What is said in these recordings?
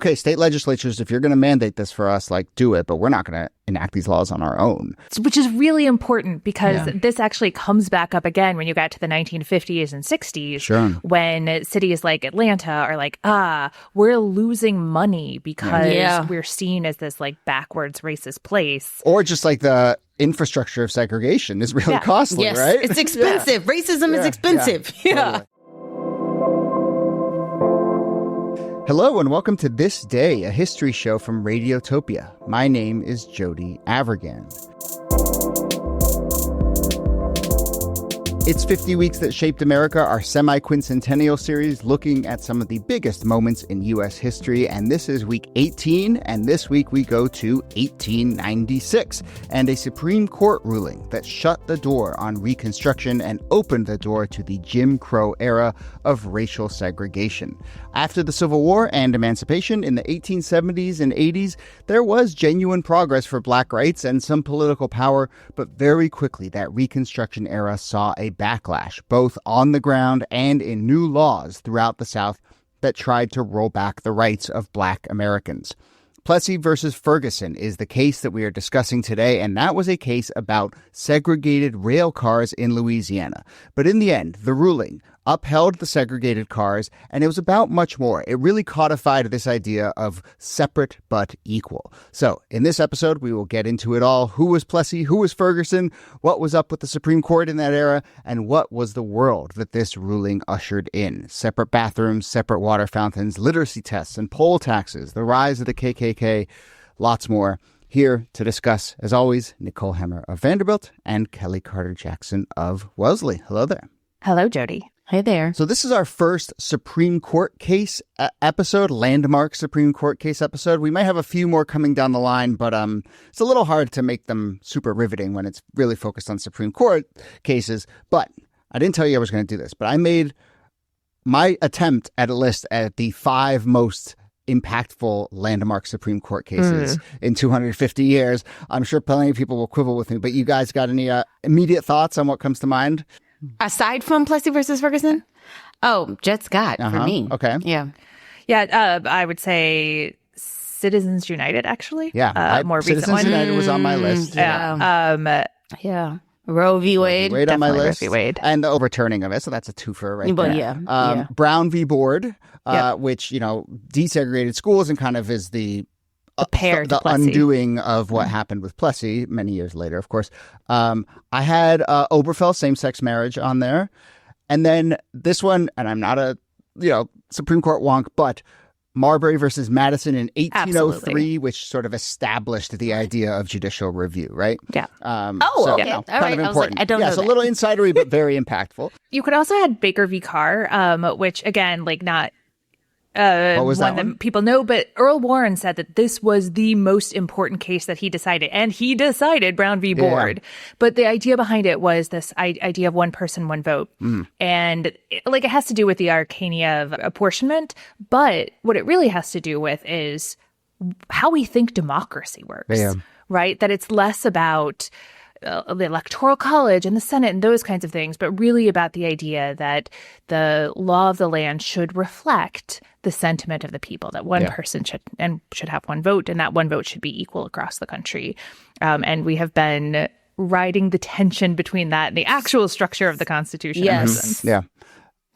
okay, state legislatures, if you're going to mandate this for us, like, do it, but we're not going to enact these laws on our own. Which is really important because this actually comes back up again when you get to the 1950s and 60s, when cities like Atlanta are like, we're losing money because we're seen as this like backwards racist place. Or just like the infrastructure of segregation is really costly, right? It's expensive. Racism is expensive. Totally. Hello and welcome to This Day, a history show from Radiotopia. My name is Jody Avirgan. It's 50 Weeks That Shaped America, our semi-quincentennial series looking at some of the biggest moments in U.S. history. And this is week 18, and this week we go to 1896 and a Supreme Court ruling that shut the door on Reconstruction and opened the door to the Jim Crow era of racial segregation. After the Civil War and emancipation in the 1870s and 80s, there was genuine progress for black rights and some political power, but very quickly that Reconstruction era saw a backlash, both on the ground and in new laws throughout the South that tried to roll back the rights of black Americans. Plessy versus Ferguson is the case that we are discussing today, and that was a case about segregated rail cars in Louisiana. But in the end, the ruling upheld the segregated cars, and it was about much more. It really codified this idea of separate but equal. So in this episode, we will get into it all. Who was Plessy? Who was Ferguson? What was up with the Supreme Court in that era? And what was the world that this ruling ushered in? Separate bathrooms, separate water fountains, literacy tests, and poll taxes, the rise of the KKK, lots more. Here to discuss, as always, Nicole Hemmer of Vanderbilt and Kelly Carter-Jackson of Wellesley. Hello there. Hello, Jody. Hey there. So this is our first Supreme Court case episode, landmark Supreme Court case episode. We might have a few more coming down the line, but it's a little hard to make them super riveting when it's really focused on Supreme Court cases. But I didn't tell you I was going to do this, but I made my attempt at a list at the 5 most impactful landmark Supreme Court cases in 250 years. I'm sure plenty of people will quibble with me, but you guys got any immediate thoughts on what comes to mind? Aside from Plessy versus Ferguson? Oh, Jet Scott for me. Okay. Yeah. Yeah, I would say Citizens United, actually. Yeah. More recent Citizens one. United was on my list. Yeah. Roe v. Wade. Wade on my list. Roe v. Wade. And the overturning of it. So that's a twofer right But there. Brown v. Board, which, desegregated schools and kind of is the undoing of what happened with Plessy many years later, of course. I had Obergefell, same-sex marriage on there. And then this one, and I'm not a Supreme Court wonk, but Marbury versus Madison in 1803, Absolutely. which sort of established the idea of judicial review, right? Yeah. Okay. All right. Kind of important. I don't know Yes, a little insidery, but very impactful. You could also add Baker v. Carr, which, again, not what was that one? People know, but Earl Warren said that this was the most important case that he decided, and he decided Brown v. Board. But the idea behind it was this idea of one person, one vote. And it has to do with the arcana of apportionment, but what it really has to do with is how we think democracy works, right? That it's less about the Electoral College and the Senate and those kinds of things, but really about the idea that the law of the land should reflect the sentiment of the people, that one person should have one vote, and that one vote should be equal across the country. And we have been riding the tension between that and the actual structure of the Constitution. Yes. Yeah.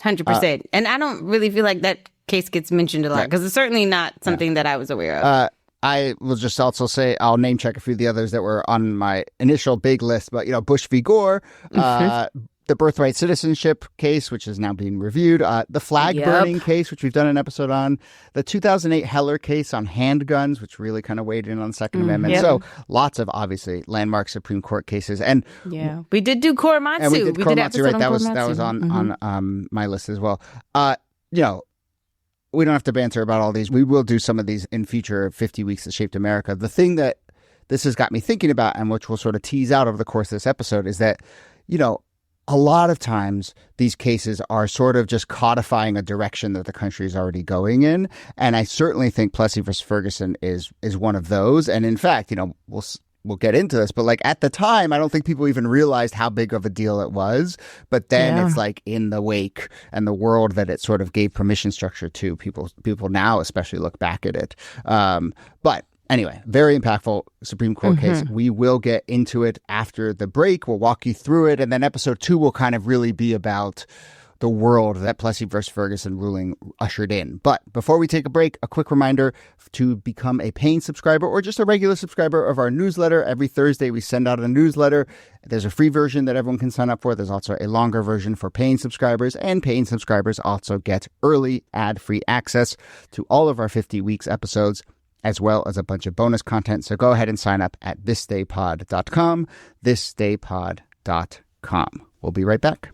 100%. And I don't really feel like that case gets mentioned a lot because it's certainly not something that I was aware of. I will just also say, I'll name check a few of the others that were on my initial big list, but, Bush v. Gore, the birthright citizenship case, which is now being reviewed, the flag burning case, which we've done an episode on, the 2008 Heller case on handguns, which really kind of weighed in on the Second Amendment. So lots of, obviously, landmark Supreme Court cases. And we did do Korematsu. And we did Korematsu, right? That was Korematsu. on my list as well. We don't have to banter about all these. We will do some of these in future 50 Weeks That Shaped America. The thing that this has got me thinking about, and which we'll sort of tease out over the course of this episode, is that, a lot of times these cases are sort of just codifying a direction that the country is already going in. And I certainly think Plessy versus Ferguson is one of those. And in fact, we'll we'll get into this, but like at the time, I don't think people even realized how big of a deal it was. But then it's like in the wake and the world that it sort of gave permission structure to, people now especially look back at it. But anyway, very impactful Supreme Court case. We will get into it after the break. We'll walk you through it. And then episode 2 will kind of really be about the world that Plessy versus Ferguson ruling ushered in. But before we take a break, a quick reminder to become a paying subscriber or just a regular subscriber of our newsletter. Every Thursday, we send out a newsletter. There's a free version that everyone can sign up for. There's also a longer version for paying subscribers, and paying subscribers also get early ad-free access to all of our 50 Weeks episodes, as well as a bunch of bonus content. So go ahead and sign up at thisdaypod.com, thisdaypod.com. We'll be right back.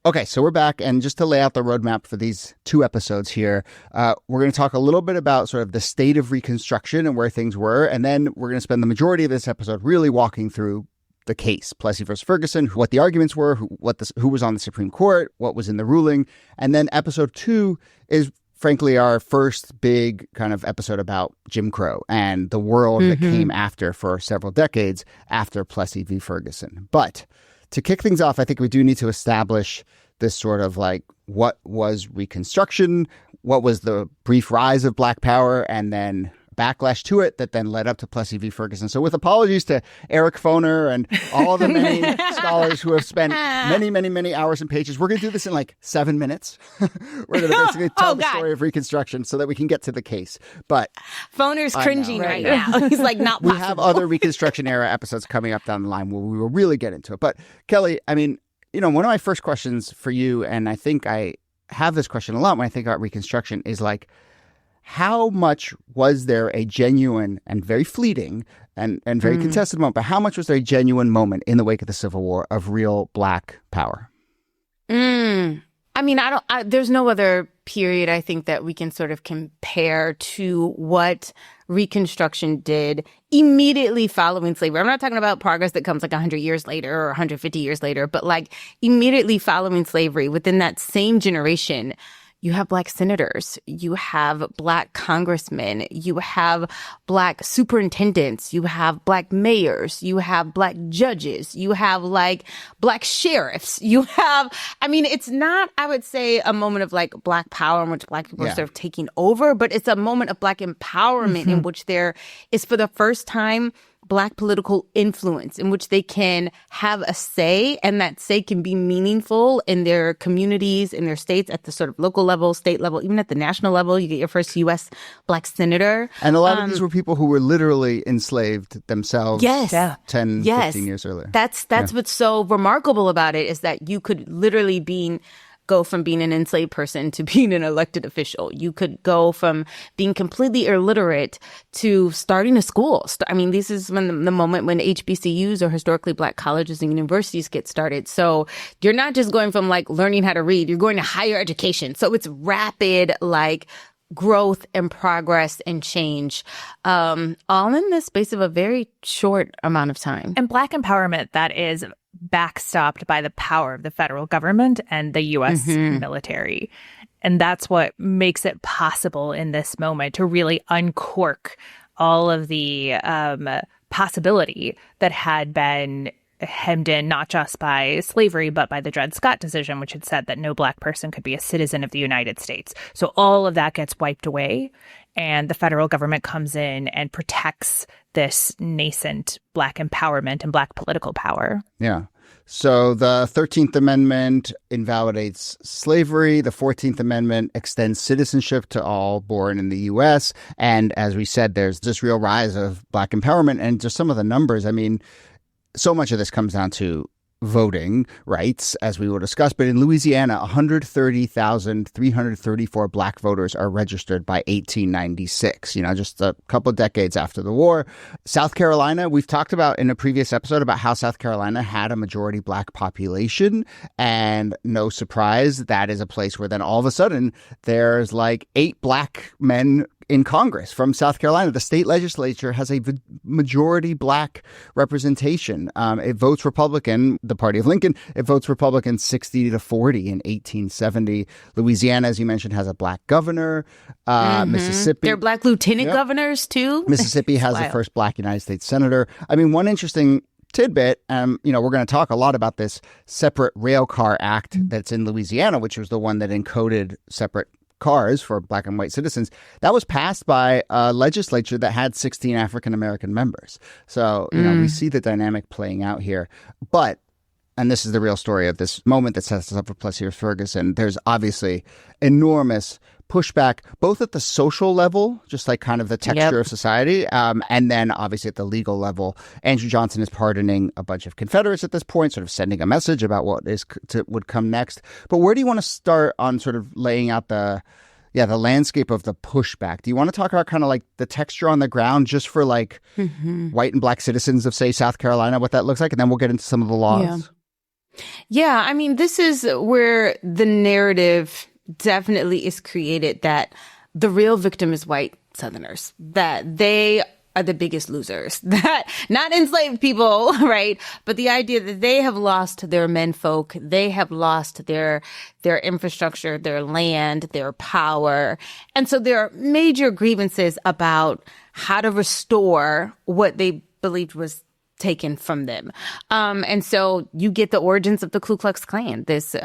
Okay, so we're back, and just to lay out the roadmap for these 2 episodes here, we're going to talk a little bit about sort of the state of Reconstruction and where things were, and then we're going to spend the majority of this episode really walking through the case, Plessy versus Ferguson, what the arguments were, who was on the Supreme Court, what was in the ruling, and then episode 2 is frankly our first big kind of episode about Jim Crow and the world that came after for several decades after Plessy v. Ferguson. But to kick things off, I think we do need to establish this sort of like, what was Reconstruction, what was the brief rise of Black Power, and then backlash to it that then led up to Plessy v. Ferguson. So with apologies to Eric Foner and all the many scholars who have spent many, many, many hours and pages, we're going to do this in like 7 minutes. We're going to basically tell the story of Reconstruction so that we can get to the case. But Foner's cringing right now. He's like, not possible. We have other Reconstruction era episodes coming up down the line where we will really get into it. But Kelly, I mean, you know, one of my first questions for you, and I think I have this question a lot when I think about Reconstruction, is like, how much was there a genuine and very fleeting and very contested moment, but how much was there a genuine moment in the wake of the Civil War of real Black power? I mean, there's no other period, I think, that we can sort of compare to what Reconstruction did immediately following slavery. I'm not talking about progress that comes like 100 years later or 150 years later, but like immediately following slavery, within that same generation, you have Black senators, you have Black congressmen, you have Black superintendents, you have Black mayors, you have Black judges, you have like Black sheriffs, you have, I mean, it's not, I would say, a moment of like Black power in which Black people are sort of taking over, but it's a moment of Black empowerment in which there is for the first time Black political influence in which they can have a say, and that say can be meaningful in their communities, in their states, at the sort of local level, state level, even at the national level. You get your first U.S. Black senator. And a lot of these were people who were literally enslaved themselves 10, 15 years earlier. That's what's so remarkable about it, is that you could literally go from being an enslaved person to being an elected official. You could go from being completely illiterate to starting a school. I mean, this is when the moment when HBCUs, or historically Black colleges and universities, get started. So you're not just going from like learning how to read, you're going to higher education. So it's rapid, like, growth and progress and change, all in the space of a very short amount of time. And Black empowerment that is backstopped by the power of the federal government and the U.S. military. And that's what makes it possible in this moment to really uncork all of the possibility that had been hemmed in not just by slavery, but by the Dred Scott decision, which had said that no Black person could be a citizen of the United States. So all of that gets wiped away, and the federal government comes in and protects this nascent Black empowerment and Black political power. Yeah. So the 13th Amendment invalidates slavery. The 14th Amendment extends citizenship to all born in the U.S. And as we said, there's this real rise of Black empowerment. And just some of the numbers, I mean, so much of this comes down to voting rights, as we will discuss. But in Louisiana, 130,334 Black voters are registered by 1896, just a couple of decades after the war. South Carolina, we've talked about in a previous episode about how South Carolina had a majority Black population. And no surprise, that is a place where then all of a sudden there's like 8 Black men in Congress from South Carolina. The state legislature has a majority black representation. It votes Republican, the party of Lincoln. It votes Republican 60-40 in 1870. Louisiana, as you mentioned, has a black governor. Mississippi. There are black lieutenant governors, too. Mississippi has the first black United States senator. I mean, one interesting tidbit, we're going to talk a lot about this separate rail car act that's in Louisiana, which was the one that encoded separate cars for black and white citizens. That was passed by a legislature that had 16 African-American members. So, we see the dynamic playing out here. But, and this is the real story of this moment that sets us up for Plessy or Ferguson, there's obviously enormous pushback, both at the social level, just like kind of the texture of society, and then obviously at the legal level. Andrew Johnson is pardoning a bunch of Confederates at this point, sort of sending a message about what would come next. But where do you want to start on sort of laying out the landscape of the pushback? Do you want to talk about kind of like the texture on the ground just for like white and black citizens of, say, South Carolina, what that looks like? And then we'll get into some of the laws. Yeah, I mean, this is where the narrative definitely is created that the real victim is white Southerners, that they are the biggest losers, that not enslaved people, right? But the idea that they have lost their menfolk, they have lost their infrastructure, their land, their power. And so there are major grievances about how to restore what they believed was taken from them. And so you get the origins of the Ku Klux Klan, this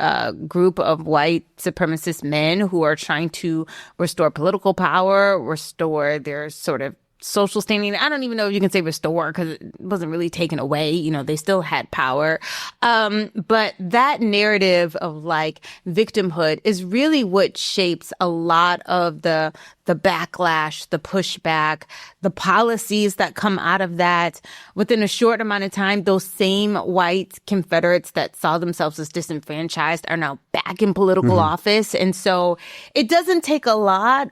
group of white supremacist men who are trying to restore political power, restore their sort of social standing. I don't even know if you can say restore because it wasn't really taken away. They still had power. But that narrative of like victimhood is really what shapes a lot of the backlash, the pushback, the policies that come out of that. Within a short amount of time, those same white Confederates that saw themselves as disenfranchised are now back in political office. And so it doesn't take a lot,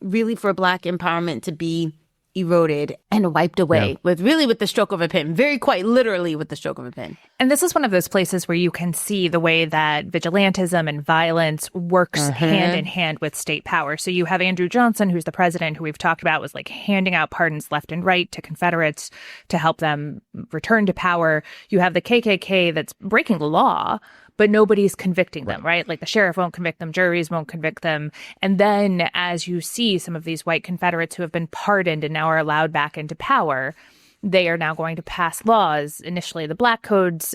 really, for Black empowerment to be eroded and wiped away with the stroke of a pen, very quite literally with the stroke of a pen. And this is one of those places where you can see the way that vigilantism and violence works hand in hand with state power. So you have Andrew Johnson, who's the president, who we've talked about, was like handing out pardons left and right to Confederates to help them return to power. You have the KKK that's breaking the law, but nobody's convicting them, right? Like the sheriff won't convict them, juries won't convict them. And then as you see some of these white Confederates who have been pardoned and now are allowed back into power, they are now going to pass laws, initially the Black Codes,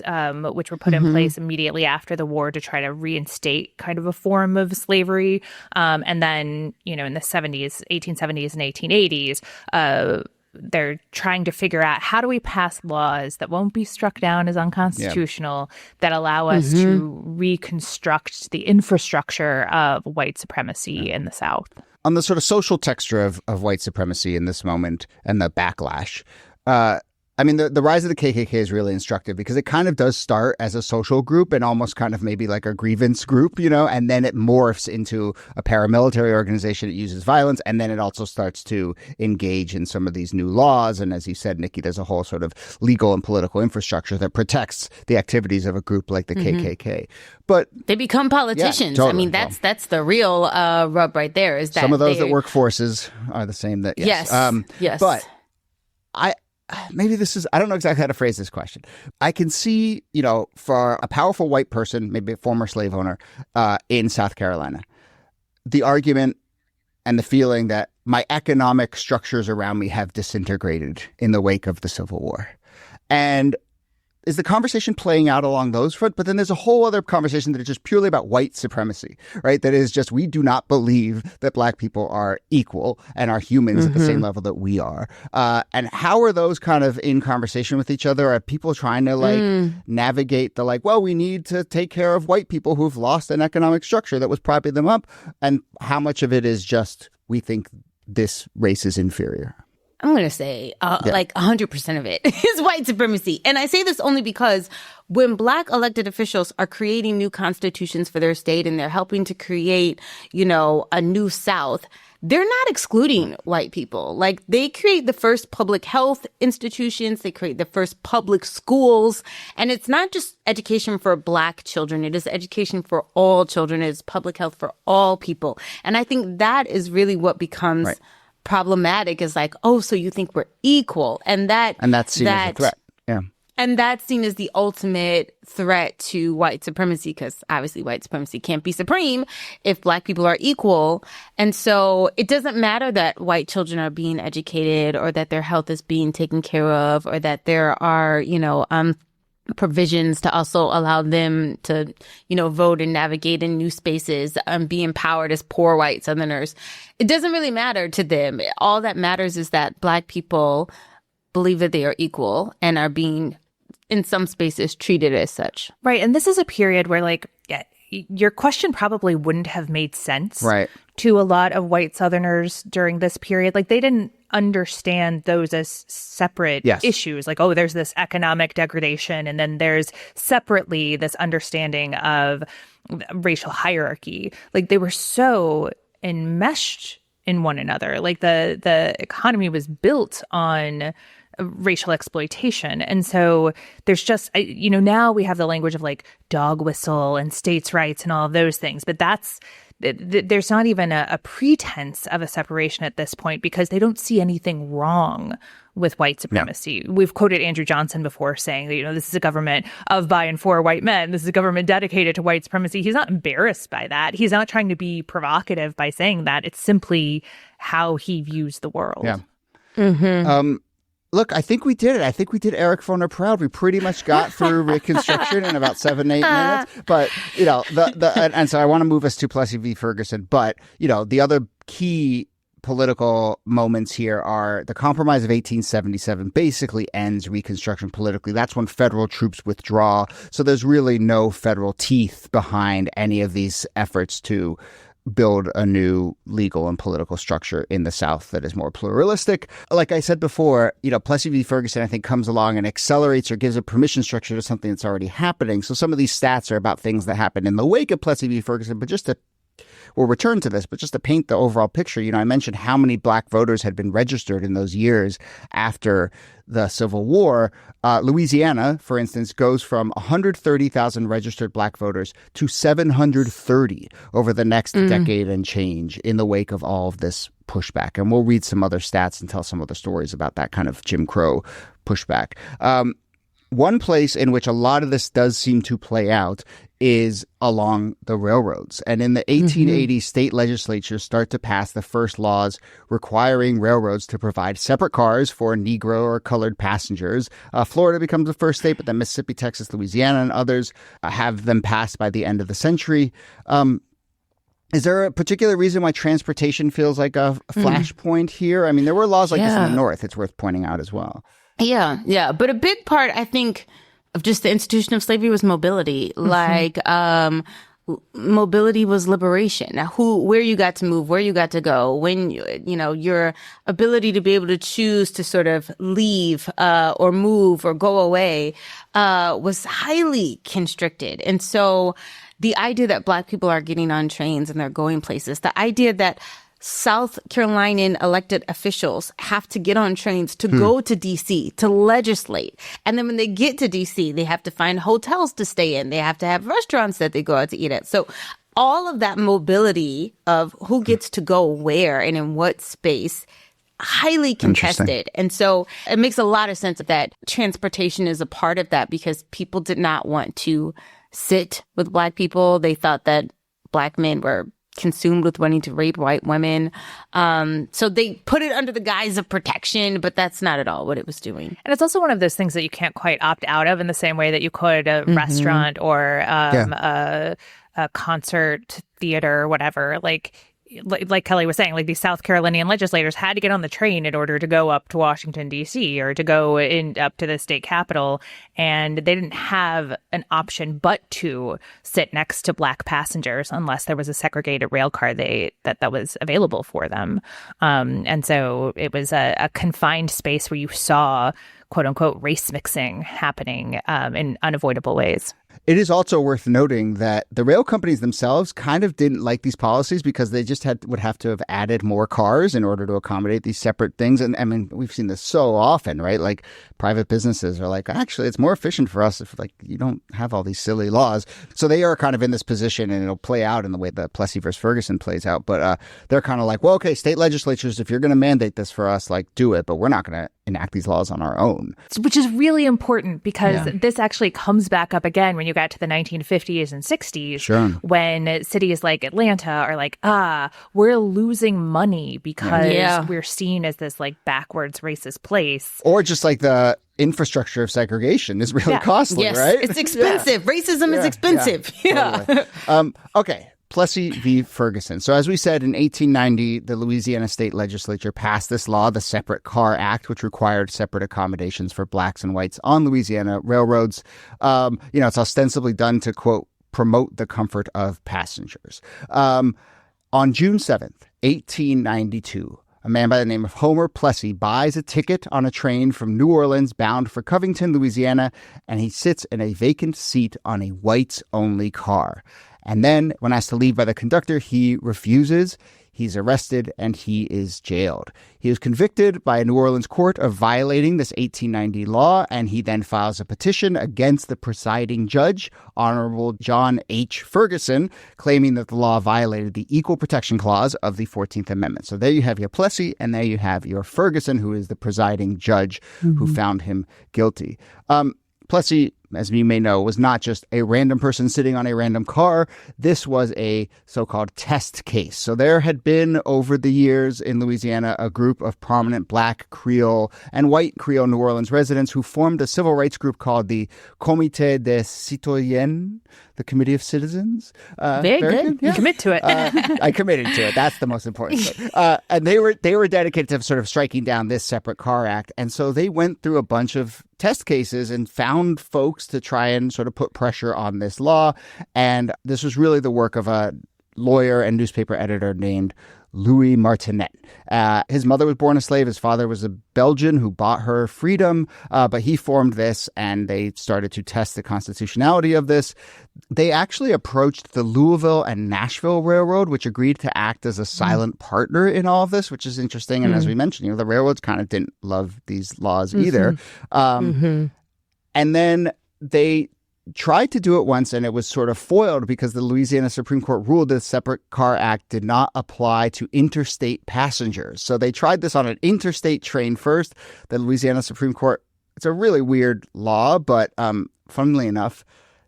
which were put in place immediately after the war to try to reinstate kind of a form of slavery. And then, in the 70s, 1870s and 1880s, they're trying to figure out how do we pass laws that won't be struck down as unconstitutional, that allow us to reconstruct the infrastructure of white supremacy in the South. On the sort of social texture of white supremacy in this moment and the backlash, the rise of the KKK is really instructive because it kind of does start as a social group and almost kind of maybe like a grievance group, and then it morphs into a paramilitary organization. It uses violence, and then it also starts to engage in some of these new laws. And as you said, Nikki, there's a whole sort of legal and political infrastructure that protects the activities of a group like the KKK. But they become politicians. Yeah, totally. That's the real rub right there. Is that some of those that work forces are the same. That yes. But maybe this is, I don't know exactly how to phrase this question. I can see, for a powerful white person, maybe a former slave owner in South Carolina, the argument and the feeling that my economic structures around me have disintegrated in the wake of the Civil War. And is the conversation playing out along those fronts? But then there's a whole other conversation that is just purely about white supremacy, right? That is just, we do not believe that Black people are equal and are humans at the same level that we are. And how are those kind of in conversation with each other? Are people trying to navigate the we need to take care of white people who've lost an economic structure that was propping them up? And how much of it is just, we think this race is inferior? I'm going to say 100% of it is white supremacy. And I say this only because when Black elected officials are creating new constitutions for their state and they're helping to create, a new South, they're not excluding white people. Like, they create the first public health institutions, they create the first public schools, and it's not just education for Black children, it is education for all children, it is public health for all people. And I think that is really what becomes problematic, is like, oh, so you think we're equal. And that's seen as a threat. Yeah. And that's seen as the ultimate threat to white supremacy, because obviously white supremacy can't be supreme if Black people are equal. And so it doesn't matter that white children are being educated, or that their health is being taken care of, or that there are, provisions to also allow them to, vote and navigate in new spaces, be empowered as poor white Southerners. It doesn't really matter to them. All that matters is that Black people believe that they are equal and are being, in some spaces, treated as such. Right. And this is a period where, like, your question probably wouldn't have made sense to a lot of white Southerners during this period. Like, they didn't understand those as separate issues. Like, oh, there's this economic degradation, and then there's separately this understanding of racial hierarchy. Like, they were so enmeshed in one another. Like, the economy was built on racial exploitation. And so there's just, now we have the language of like dog whistle and states' rights and all of those things. But there's not even a pretense of a separation at this point, because they don't see anything wrong with white supremacy. No. We've quoted Andrew Johnson before saying that, this is a government of, by, and for white men. This is a government dedicated to white supremacy. He's not embarrassed by that. He's not trying to be provocative by saying that. It's simply how he views the world. Yeah. Mm-hmm. Look, I think we did it. I think we did Eric Foner proud. We pretty much got through Reconstruction in about 7-8 minutes. But, and so I want to move us to Plessy v. Ferguson. But, the other key political moments here are the Compromise of 1877 basically ends Reconstruction politically. That's when federal troops withdraw. So there's really no federal teeth behind any of these efforts to build a new legal and political structure in the South that is more pluralistic. Like I said before, Plessy v. Ferguson, I think, comes along and accelerates or gives a permission structure to something that's already happening. So some of these stats are about things that happened in the wake of Plessy v. Ferguson, but we'll return to this, but just to paint the overall picture, I mentioned how many Black voters had been registered in those years after the Civil War. Louisiana, for instance, goes from 130,000 registered Black voters to 730 over the next decade and change in the wake of all of this pushback. And we'll read some other stats and tell some other stories about that kind of Jim Crow pushback. One place in which a lot of this does seem to play out is along the railroads. And in the 1880s, state legislatures start to pass the first laws requiring railroads to provide separate cars for Negro or colored passengers. Florida becomes the first state, but then Mississippi, Texas, Louisiana, and others have them passed by the end of the century. Is there a particular reason why transportation feels like a flashpoint here? I mean, there were laws like this in the North, it's worth pointing out as well. Yeah. But a big part, I think, of just the institution of slavery was mobility. Like, mobility was liberation. Now, where you got to move, where you got to go, when, your ability to be able to choose to sort of leave, or move or go away, was highly constricted. And so the idea that Black people are getting on trains and they're going places, the idea that South Carolinian elected officials have to get on trains to go to D.C. to legislate. And then when they get to D.C., they have to find hotels to stay in. They have to have restaurants that they go out to eat at. So all of that mobility of who gets to go where and in what space, highly contested. And so it makes a lot of sense that transportation is a part of that, because people did not want to sit with Black people. They thought that Black men were consumed with wanting to rape white women. So they put it under the guise of protection, but that's not at all what it was doing. And it's also one of those things that you can't quite opt out of in the same way that you could a restaurant or a concert, theater, or whatever. Like Kelly was saying, like, these South Carolinian legislators had to get on the train in order to go up to Washington, D.C. or to go up to the state capitol. And they didn't have an option but to sit next to Black passengers unless there was a segregated rail car that was available for them. And so it was a confined space where you saw, quote unquote, race mixing happening in unavoidable ways. It is also worth noting that the rail companies themselves kind of didn't like these policies because they just would have to have added more cars in order to accommodate these separate things. And I mean, we've seen this so often, right? Like private businesses are like, actually, it's more efficient for us if like you don't have all these silly laws. So they are kind of in this position, and it'll play out in the way that Plessy versus Ferguson plays out. But they're kind of like, well, okay, state legislatures, if you're going to mandate this for us, like do it, but we're not going to enact these laws on our own. Which is really important because this actually comes back up again when you get to the 1950s and 60s, Sure. when cities like Atlanta are like, we're losing money because we're seen as this like backwards racist place. Or just like the infrastructure of segregation is really costly, right? It's expensive. Racism is expensive. Totally. Okay. Plessy v. Ferguson. So as we said, in 1890, the Louisiana state legislature passed this law, the Separate Car Act, which required separate accommodations for blacks and whites on Louisiana railroads. It's ostensibly done to, quote, promote the comfort of passengers. On June 7th, 1892, a man by the name of Homer Plessy buys a ticket on a train from New Orleans bound for Covington, Louisiana, and he sits in a vacant seat on a whites-only car. And then, when asked to leave by the conductor, he refuses. He's arrested, and he is jailed. He was convicted by a New Orleans court of violating this 1890 law, and he then files a petition against the presiding judge, Honorable John H. Ferguson, claiming that the law violated the Equal Protection Clause of the 14th Amendment. So there you have your Plessy, and there you have your Ferguson, who is the presiding judge who found him guilty. Plessy, as you may know, was not just a random person sitting on a random car. This was a so-called test case. So there had been, over the years in Louisiana, a group of prominent black Creole and white Creole New Orleans residents who formed a civil rights group called the Comité des Citoyens, the Committee of Citizens. Very good. Yeah. Commit to it. I committed to it. That's the most important thing. And they were dedicated to sort of striking down this Separate Car Act. And so they went through a bunch of test cases and found folks to try and sort of put pressure on this law. And this was really the work of a lawyer and newspaper editor named Louis Martinet. His mother was born a slave. His father was a Belgian who bought her freedom, but he formed this, and they started to test the constitutionality of this. They actually approached the Louisville and Nashville Railroad, which agreed to act as a silent partner in all of this, which is interesting. And as we mentioned, the railroads kind of didn't love these laws either. And then they tried to do it once, and it was sort of foiled because the Louisiana Supreme Court ruled the Separate Car Act did not apply to interstate passengers. So they tried this on an interstate train first. The Louisiana Supreme Court, it's a really weird law, but funnily enough,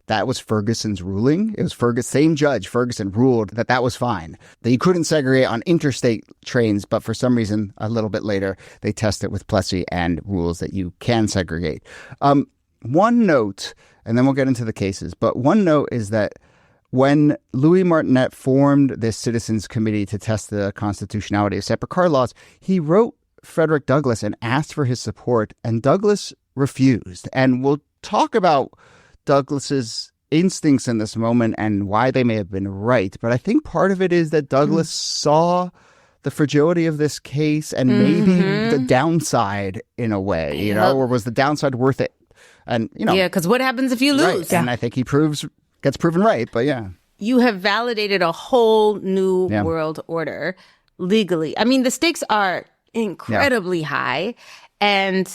that was Ferguson's ruling. It was same judge, Ferguson, ruled that that was fine. That you couldn't segregate on interstate trains, but for some reason, a little bit later, they test it with Plessy and rules that you can segregate. One note, and then we'll get into the cases, but one note is that when Louis Martinet formed this citizens committee to test the constitutionality of separate car laws, he wrote Frederick Douglass and asked for his support, and Douglass refused. And we'll talk about Douglass's instincts in this moment and why they may have been right. But I think part of it is that Douglass saw the fragility of this case and maybe the downside in a way, or was the downside worth it? And, because what happens if you lose? Right. And I think he gets proven right, but you have validated a whole new world order legally. I mean, the stakes are incredibly high. And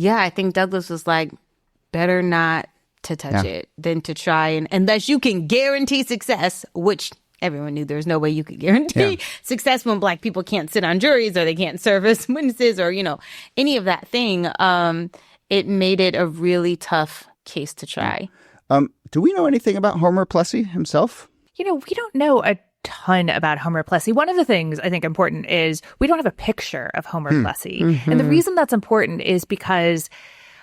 I think Douglass was like, better not to touch it than to try and unless you can guarantee success, which everyone knew there's no way you could guarantee success when black people can't sit on juries or they can't serve as witnesses or, any of that thing. It made it a really tough case to try. Do we know anything about Homer Plessy himself? We don't know a ton about Homer Plessy. One of the things I think important is we don't have a picture of Homer Plessy. And the reason that's important is because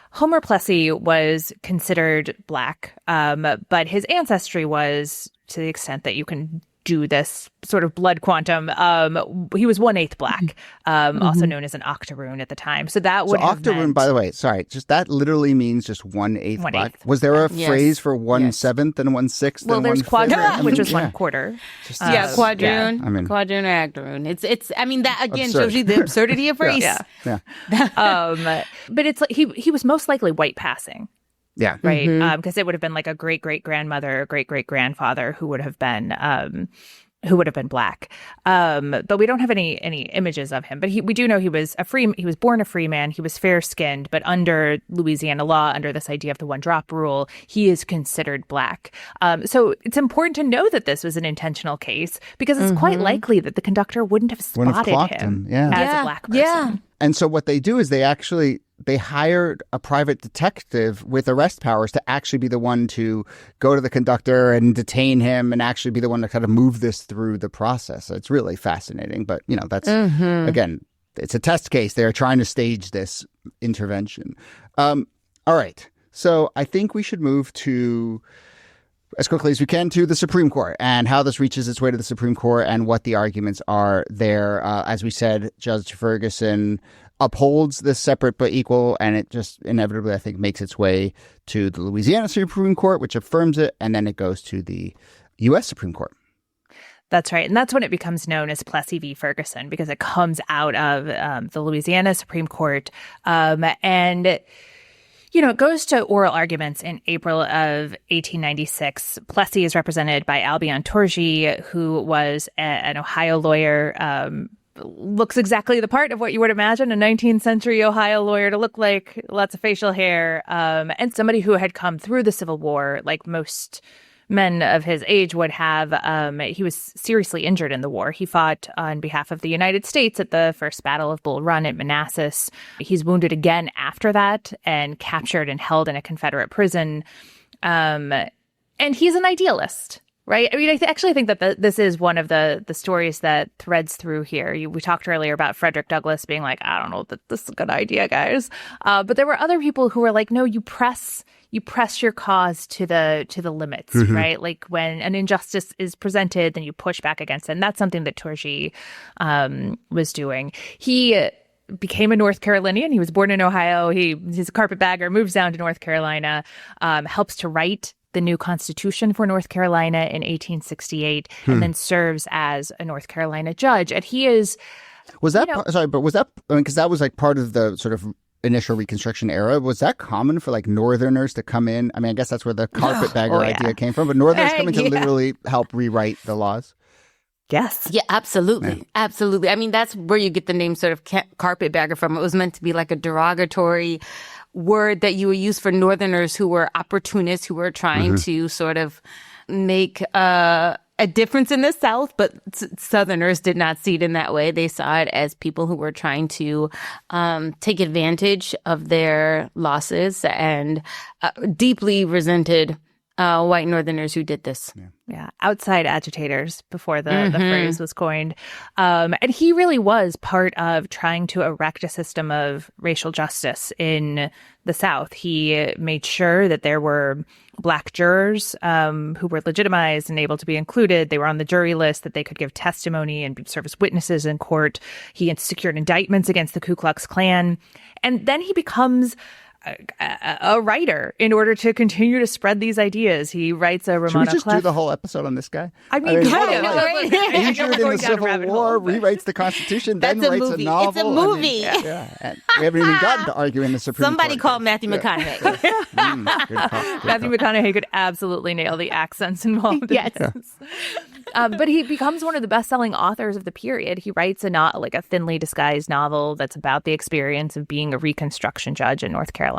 Homer Plessy was considered black, but his ancestry was, to the extent that you can do this sort of blood quantum, he was 1/8 black, also known as an octoroon at the time. So that would have octoroon, meant, by the way, sorry, just that literally means just 1/8 black. Was there a phrase for 1/7 and 1/6? Well, there's quadroon, which is 1/4. Quadroon. I mean, quadroon or octoroon. It's. I mean, that again shows you the absurdity of race. But it's like he was most likely white passing. Yeah. Right. Because it would have been like a great-great-grandmother or great-great-grandfather who would have been black. But we don't have any images of him. But we do know he was born a free man. He was fair-skinned, but under Louisiana law, under this idea of the one-drop rule, he is considered black. So it's important to know that this was an intentional case because it's quite likely that the conductor wouldn't have spotted him as a black person. Yeah. And so what they do is they hired a private detective with arrest powers to actually be the one to go to the conductor and detain him and actually be the one to kind of move this through the process. So it's really fascinating. But, that's, again, it's a test case. They're trying to stage this intervention. All right. So I think we should move to, as quickly as we can, to the Supreme Court and how this reaches its way to the Supreme Court and what the arguments are there. As we said, Judge Ferguson upholds this separate but equal, and it just inevitably, I think, makes its way to the Louisiana Supreme Court, which affirms it, and then it goes to the U.S. Supreme Court. That's right. And that's when it becomes known as Plessy v. Ferguson, because it comes out of the Louisiana Supreme Court. And it goes to oral arguments in April of 1896. Plessy is represented by Albion Torgy, who was an Ohio lawyer, looks exactly the part of what you would imagine a 19th century Ohio lawyer to look like, lots of facial hair, and somebody who had come through the Civil War, like most men of his age would have. He was seriously injured in the war. He fought on behalf of the United States at the First Battle of Bull Run at Manassas. He's wounded again after that and captured and held in a Confederate prison. And he's an idealist. Right. I mean, I actually think that this is one of the stories that threads through here. We talked earlier about Frederick Douglass being like, I don't know that this is a good idea, guys. But there were other people who were like, no, you press your cause to the limits, right? Like when an injustice is presented, then you push back against it. And that's something that Torgy was doing. He became a North Carolinian. He was born in Ohio. He's a carpetbagger, moves down to North Carolina, helps to write the new Constitution for North Carolina in 1868, and then serves as a North Carolina judge. And he is... Was that because that was like part of the sort of initial Reconstruction era? Was that common for like Northerners to come in? I mean, I guess that's where the carpetbagger idea came from, but Northerners coming to literally help rewrite the laws? Yes. Yeah, absolutely. Yeah. Absolutely. I mean, that's where you get the name sort of carpetbagger from. It was meant to be like a derogatory word that you would use for Northerners who were opportunists, who were trying to sort of make a difference in the South, but Southerners did not see it in that way. They saw it as people who were trying to take advantage of their losses and deeply resented white Northerners who did this. Yeah. Outside agitators before the phrase was coined. And he really was part of trying to erect a system of racial justice in the South. He made sure that there were Black jurors who were legitimized and able to be included. They were on the jury list, that they could give testimony and serve as witnesses in court. He had secured indictments against the Ku Klux Klan. And then he becomes a writer in order to continue to spread these ideas. He writes a Ramona Should we just Clef. do the whole episode on this guy? I mean, injured in in the Civil War, rewrites the Constitution, then writes a novel. It's a movie. And we haven't even gotten to argue in the Supreme Somebody Court. called Matthew McConaughey. Good call. Matthew McConaughey could absolutely nail the accents involved. Yes. But he becomes one of the best-selling authors of the period. He writes a thinly disguised novel that's about the experience of being a Reconstruction judge in North Carolina.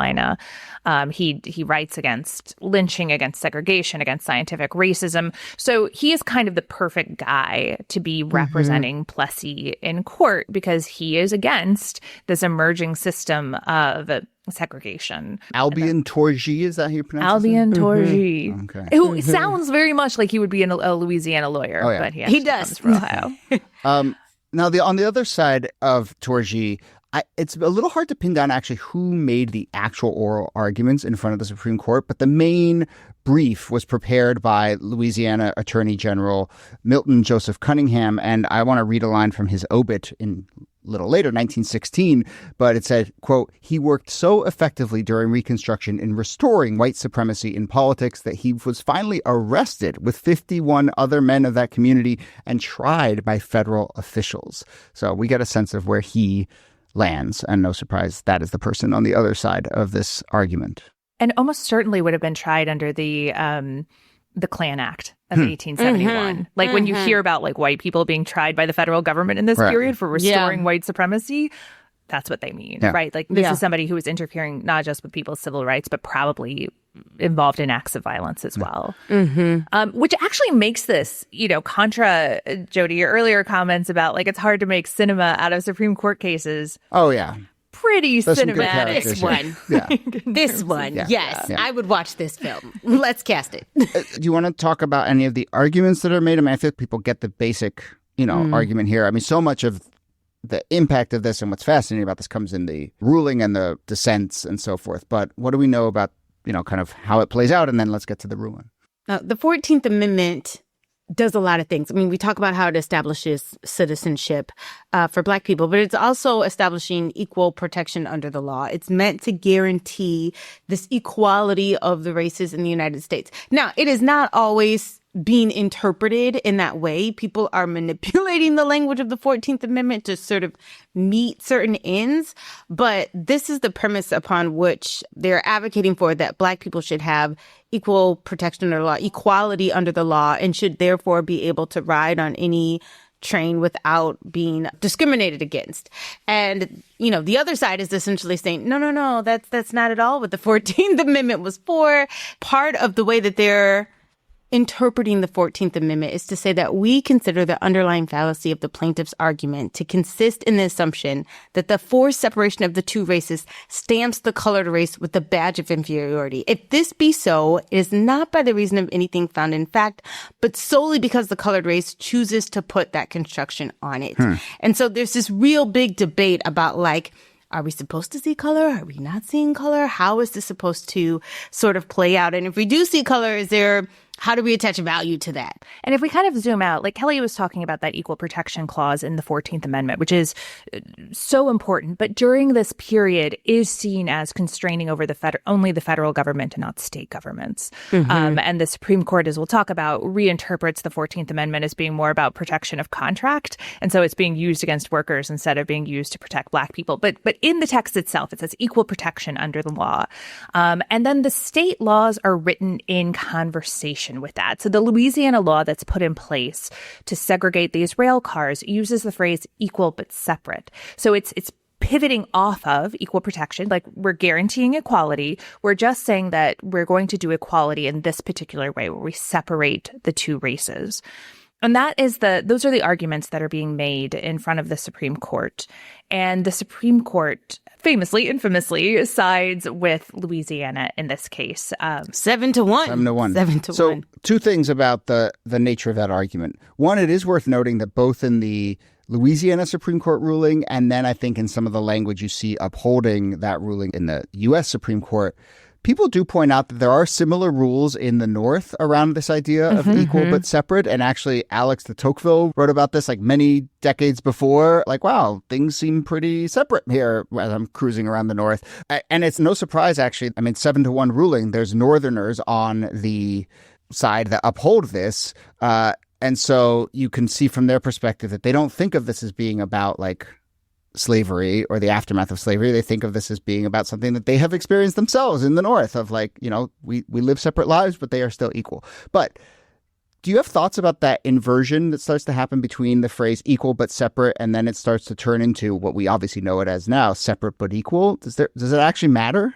He writes against lynching, against segregation, against scientific racism. So he is kind of the perfect guy to be representing Plessy in court because he is against this emerging system of segregation. Albion Torgy, is that how you pronounce it? Albion Torgy. Okay. Who sounds very much like he would be a Louisiana lawyer, but he does. comes from Ohio. Now, on the other side of Torgy, it's a little hard to pin down actually who made the actual oral arguments in front of the Supreme Court, but the main brief was prepared by Louisiana Attorney General Milton Joseph Cunningham, and I want to read a line from his obit in a little later, 1916, but it said, quote, "He worked so effectively during Reconstruction in restoring white supremacy in politics that he was finally arrested with 51 other men of that community and tried by federal officials." So we get a sense of where he lands, and no surprise, that is the person on the other side of this argument. And almost certainly would have been tried under the Klan Act of 1871. Like when you hear about like white people being tried by the federal government in this period for restoring white supremacy, that's what they mean, right? Like this is somebody who is interfering not just with people's civil rights, but probably involved in acts of violence as well. Which actually makes this, contra, Jody, your earlier comments about like it's hard to make cinema out of Supreme Court cases. Oh, yeah. Pretty cinematic. This one. This one. Yes. Yeah. I would watch this film. Let's cast it. Do you want to talk about any of the arguments that are made? I mean, I think people get the basic, argument here. I mean, so much of the impact of this and what's fascinating about this comes in the ruling and the dissents and so forth. But what do we know about, kind of how it plays out? And then let's get to the ruling. The 14th Amendment does a lot of things. I mean, we talk about how it establishes citizenship for Black people, but it's also establishing equal protection under the law. It's meant to guarantee this equality of the races in the United States. Now, it is not always being interpreted in that way. People are manipulating the language of the 14th Amendment to sort of meet certain ends. But this is the premise upon which they're advocating for, that Black people should have equal protection under the law, equality under the law, and should therefore be able to ride on any train without being discriminated against. And, the other side is essentially saying, no, that's not at all what the 14th Amendment was for. Part of the way that they're interpreting the 14th Amendment is to say that we consider the underlying fallacy of the plaintiff's argument to consist in the assumption that the forced separation of the two races stamps the colored race with the badge of inferiority. If this be so, it is not by the reason of anything found in fact, but solely because the colored race chooses to put that construction on it. And so there's this real big debate about like, are we supposed to see color? Are we not seeing color? How is this supposed to sort of play out? And if we do see color, how do we attach value to that? And if we kind of zoom out, like Kelly was talking about that equal protection clause in the 14th Amendment, which is so important, but during this period is seen as constraining over only the federal government and not state governments. And the Supreme Court, as we'll talk about, reinterprets the 14th Amendment as being more about protection of contract. And so it's being used against workers instead of being used to protect Black people. But in the text itself, it says equal protection under the law. And then the state laws are written in conversation with that. So the Louisiana law that's put in place to segregate these rail cars uses the phrase equal but separate. So it's pivoting off of equal protection, like we're guaranteeing equality. We're just saying that we're going to do equality in this particular way where we separate the two races. And those are the arguments that are being made in front of the Supreme Court. And the Supreme Court infamously sides with Louisiana in this case. 7-1. 7-1. 7-1. So two things about the nature of that argument. One, it is worth noting that both in the Louisiana Supreme Court ruling and then I think in some of the language you see upholding that ruling in the U.S. Supreme Court, people do point out that there are similar rules in the North around this idea of equal but separate. And actually, Alex de Tocqueville wrote about this like many decades before. Like, wow, things seem pretty separate here as I'm cruising around the North. And it's no surprise, actually. I mean, 7-1 ruling, there's Northerners on the side that uphold this. And so you can see from their perspective that they don't think of this as being about like slavery or the aftermath of slavery. They think of this as being about something that they have experienced themselves in the North of like, we live separate lives, but they are still equal. But do you have thoughts about that inversion that starts to happen between the phrase equal but separate and then it starts to turn into what we obviously know it as now, separate but equal? Does it actually matter?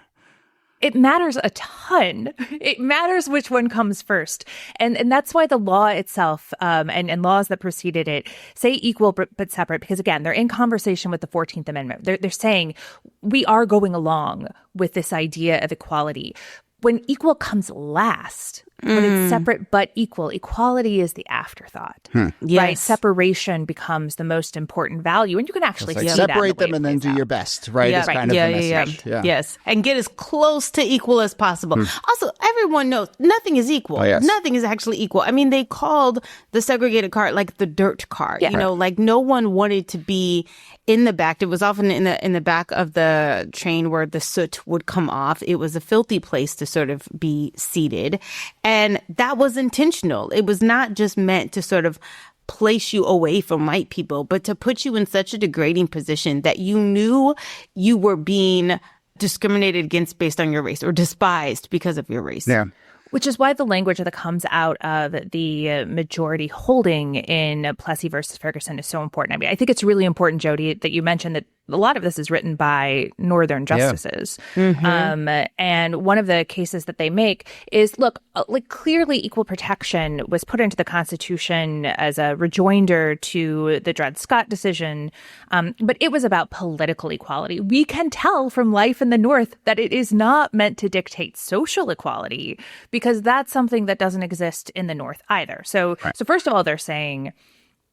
It matters a ton. It matters which one comes first. And that's why the law itself and laws that preceded it say equal but separate, because, again, they're in conversation with the 14th Amendment. They're saying we are going along with this idea of equality. When equal comes last, when it's separate but equal, equality is the afterthought, right? Separation becomes the most important value, and you can actually see that. Separate them and then do your best, right? Yeah, is kind of the message. Yeah. Yes, and get as close to equal as possible. Also, everyone knows nothing is equal. Oh, yes. Nothing is actually equal. I mean, they called the segregated car like the dirt car. Yeah. Like no one wanted to be in the back. It was often in the back of the train where the soot would come off. It was a filthy place to sort of be seated. And that was intentional. It was not just meant to sort of place you away from white people, but to put you in such a degrading position that you knew you were being discriminated against based on your race or despised because of your race. Yeah. Which is why the language that comes out of the majority holding in Plessy versus Ferguson is so important. I mean, I think it's really important, Jody, that you mentioned that a lot of this is written by Northern justices. And one of the cases that they make is, look, like clearly equal protection was put into the Constitution as a rejoinder to the Dred Scott decision, but it was about political equality. We can tell from life in the North that it is not meant to dictate social equality, because that's something that doesn't exist in the North either. So first of all, they're saying,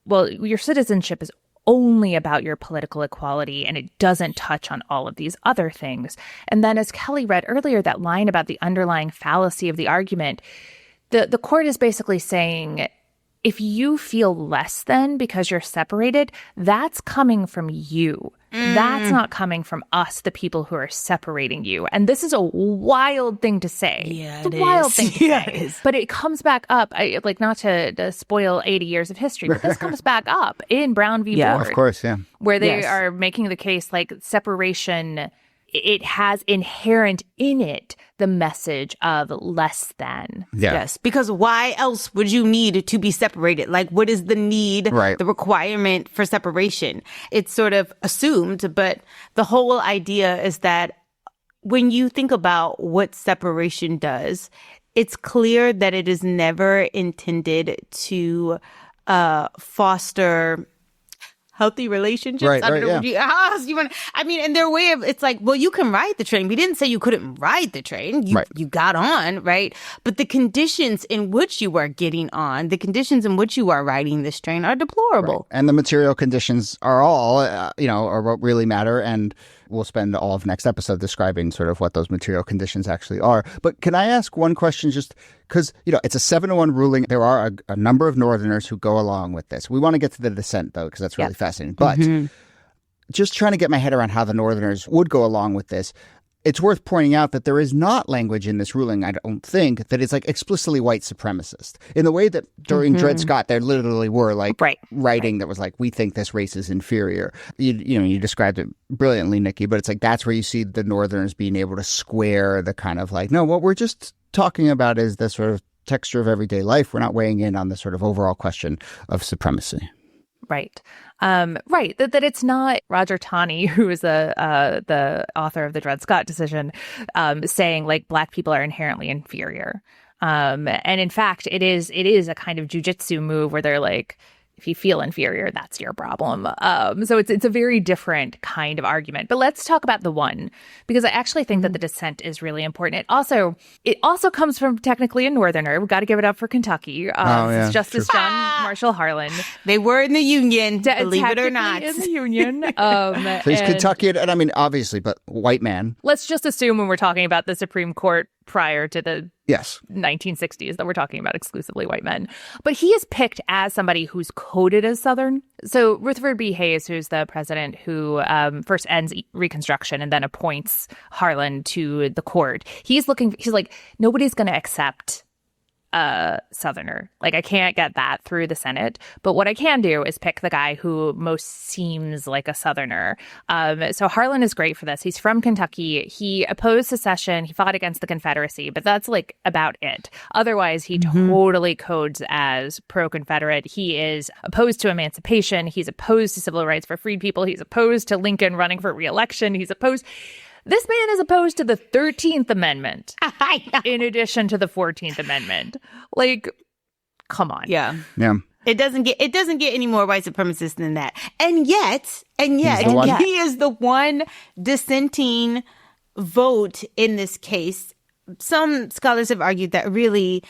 well, your citizenship is only about your political equality, and it doesn't touch on all of these other things. And then, as Kelly read earlier, that line about the underlying fallacy of the argument, the court is basically saying, if you feel less than because you're separated, that's coming from you. That's not coming from us, the people who are separating you. And this is a wild thing to say. Yeah, it's a wild thing to say. But it comes back up, like not to spoil 80 years of history, but this comes back up in Brown v. Board. Of course, yeah. Where they are making the case like separation, it has inherent in it the message of less than. Yeah. Yes, because why else would you need to be separated? Like, what is the need, the requirement for separation? It's sort of assumed, but the whole idea is that when you think about what separation does, it's clear that it is never intended to foster healthy relationships. I don't know what you want. I mean, in their way of, it's like, well, you can ride the train. We didn't say you couldn't ride the train. You got on, right? But the conditions in which you are getting on, the conditions in which you are riding this train are deplorable. And the material conditions are all, are what really matter. And we'll spend all of next episode describing sort of what those material conditions actually are. But can I ask one question, just because, it's a 7-1 ruling. There are a number of Northerners who go along with this. We want to get to the dissent, though, because that's really fascinating. But just trying to get my head around how the Northerners would go along with this, it's worth pointing out that there is not language in this ruling, I don't think, that is like explicitly white supremacist. In the way that during Dred Scott, there literally were like writing that was like, we think this race is inferior. You described it brilliantly, Nikki, but it's like that's where you see the Northerners being able to square the kind of like, no, what we're just talking about is the sort of texture of everyday life. We're not weighing in on the sort of overall question of supremacy. Right. That it's not Roger Taney, who is the author of the Dred Scott decision, saying like Black people are inherently inferior. And in fact, it is a kind of jujitsu move where they're like, if you feel inferior, that's your problem. So it's a very different kind of argument. But let's talk about the one, because I actually think that the dissent is really important. It also comes from technically a Northerner. We've got to give it up for Kentucky. Justice John Marshall Harlan. They were in the Union, believe it or not. In the Union. So he's Kentuckian, and I mean, obviously, but white man. Let's just assume when we're talking about the Supreme Court prior to the 1960s that we're talking about exclusively white men. But he is picked as somebody who's coded as Southern. So Rutherford B. Hayes, who's the president who first ends Reconstruction and then appoints Harlan to the court, he's like, nobody's going to accept a Southerner. Like, I can't get that through the Senate. But what I can do is pick the guy who most seems like a Southerner. So Harlan is great for this. He's from Kentucky. He opposed secession. He fought against the Confederacy, but that's like about it. Otherwise, he totally codes as pro-Confederate. He is opposed to emancipation. He's opposed to civil rights for freed people. He's opposed to Lincoln running for re-election. This man is opposed to the 13th Amendment in addition to the 14th Amendment. Like, come on. Yeah. It doesn't get any more white supremacist than that. And yet, he is the one dissenting vote in this case. Some scholars have argued that really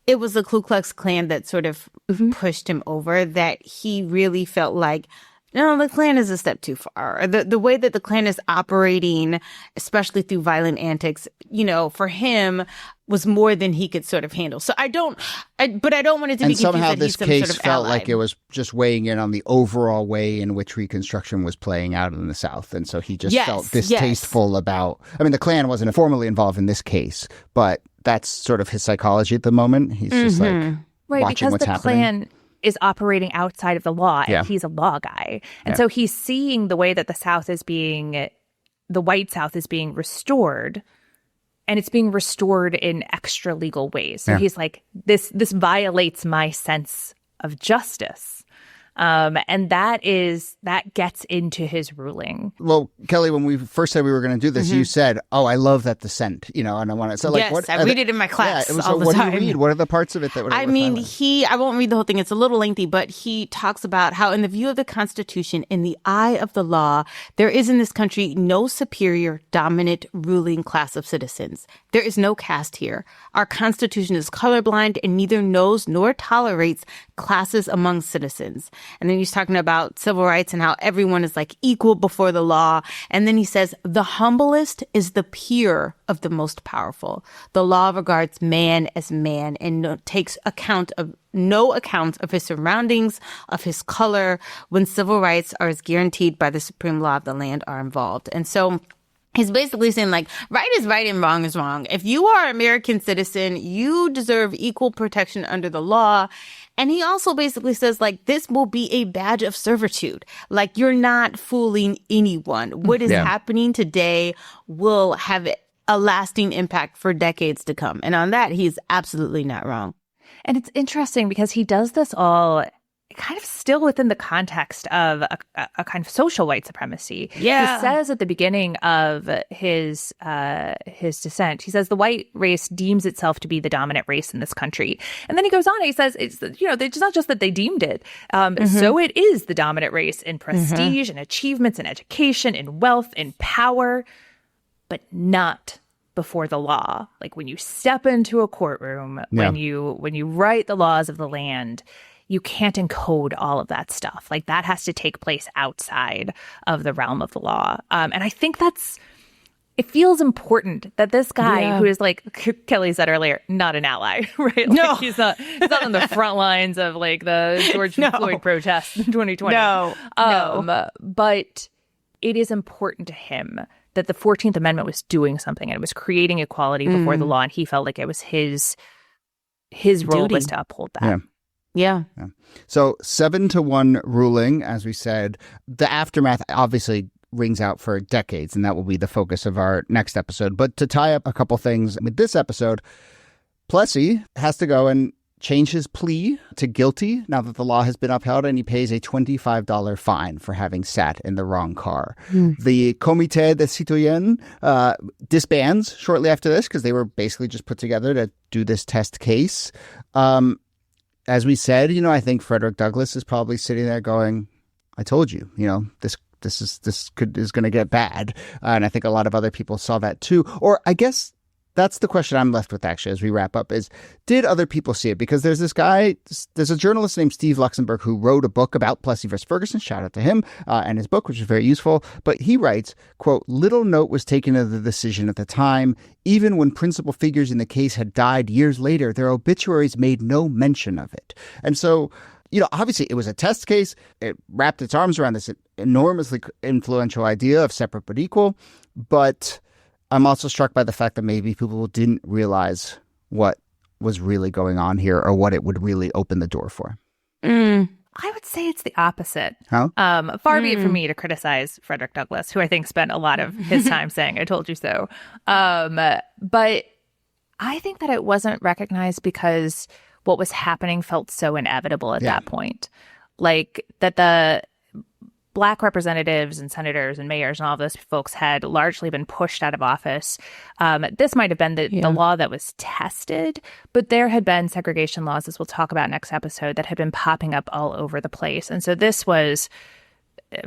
it was the Ku Klux Klan that sort of pushed him over, that he really felt like, no, the Klan is a step too far. The way that the Klan is operating, especially through violent antics, for him was more than he could sort of handle. So I don't want it to be confused. And somehow that this he's case some sort of felt ally. like it was just weighing in on the overall way in which Reconstruction was playing out in the South. And so he just felt distasteful about, I mean, the Klan wasn't formally involved in this case, but that's sort of his psychology at the moment. He's just like watching what's happening. Klan is operating outside of the law, and he's a law guy. And so he's seeing the way that the South is being the white South is being restored, and it's being restored in extra legal ways. So he's like, this violates my sense of justice. And that gets into his ruling. Well, Kelly, when we first said we were going to do this, you said, "Oh, I love that dissent," and I want to. So, like, yes, I read it in my class all the what time. do you read? What are the parts of it that? I mean, I won't read the whole thing. It's a little lengthy, but he talks about how, in the view of the Constitution, in the eye of the law, there is in this country no superior, dominant, ruling class of citizens. There is no caste here. Our Constitution is colorblind and neither knows nor tolerates classes among citizens. And then he's talking about civil rights and how everyone is like equal before the law. And then he says, the humblest is the peer of the most powerful. The law regards man as man and takes no account of his surroundings, of his color, when civil rights are as guaranteed by the supreme law of the land are involved. And so he's basically saying, like, right is right and wrong is wrong. If you are an American citizen, you deserve equal protection under the law. And he also basically says, like, this will be a badge of servitude. Like, you're not fooling anyone. What is happening today will have a lasting impact for decades to come. And on that, he's absolutely not wrong. And it's interesting because he does this all kind of still within the context of a kind of social white supremacy. Yeah. He says at the beginning of his dissent, he says the white race deems itself to be the dominant race in this country. And then he goes on and he says, it's not just that they deemed it. So it is the dominant race in prestige and achievements in education, in wealth, in power, but not before the law. Like when you step into a courtroom, when you write the laws of the land, you can't encode all of that stuff. Like that has to take place outside of the realm of the law. And I think it feels important that this guy who is, like Kelly said earlier, not an ally, right? No. Like he's not on the front lines of like the George Floyd protests in 2020. No. But it is important to him that the 14th Amendment was doing something and it was creating equality before the law. And he felt like it was his role was to uphold that. Yeah. So 7-1 ruling, as we said. The aftermath obviously rings out for decades, and that will be the focus of our next episode. But to tie up a couple things with this episode, Plessy has to go and change his plea to guilty now that the law has been upheld, and he pays a $25 fine for having sat in the wrong car. The Comité des Citoyens disbands shortly after this because they were basically just put together to do this test case. As we said, I think Frederick Douglass is probably sitting there going, I told you, this is going to get bad. And I think a lot of other people saw that too. Or I guess that's the question I'm left with, actually, as we wrap up, is did other people see it? Because there's a journalist named Steve Luxemburg who wrote a book about Plessy versus Ferguson. Shout out to him and his book, which is very useful. But he writes, quote, little note was taken of the decision at the time. Even when principal figures in the case had died years later, their obituaries made no mention of it. And so, obviously it was a test case. It wrapped its arms around this enormously influential idea of separate but equal. But I'm also struck by the fact that maybe people didn't realize what was really going on here or what it would really open the door for. I would say it's the opposite. How? Far be it from me to criticize Frederick Douglass, who I think spent a lot of his time saying, I told you so. But I think that it wasn't recognized because what was happening felt so inevitable at that point. Like that the Black representatives and senators and mayors and all of those folks had largely been pushed out of office. This might have been the law that was tested, but there had been segregation laws, as we'll talk about next episode, that had been popping up all over the place. And so this was,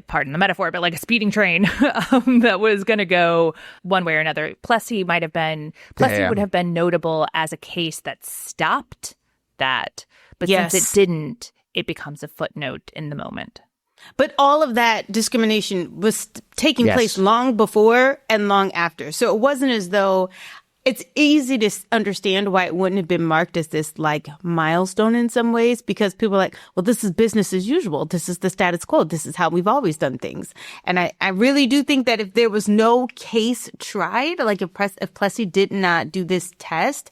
pardon the metaphor, but like a speeding train that was going to go one way or another. Plessy would have been notable as a case that stopped that. But since it didn't, it becomes a footnote in the moment. But all of that discrimination was taking place long before and long after. So it wasn't as though it's easy to understand why it wouldn't have been marked as this like milestone in some ways, because people are like, well, this is business as usual. This is the status quo. This is how we've always done things. And I really do think that if there was no case tried, like if Plessy did not do this test,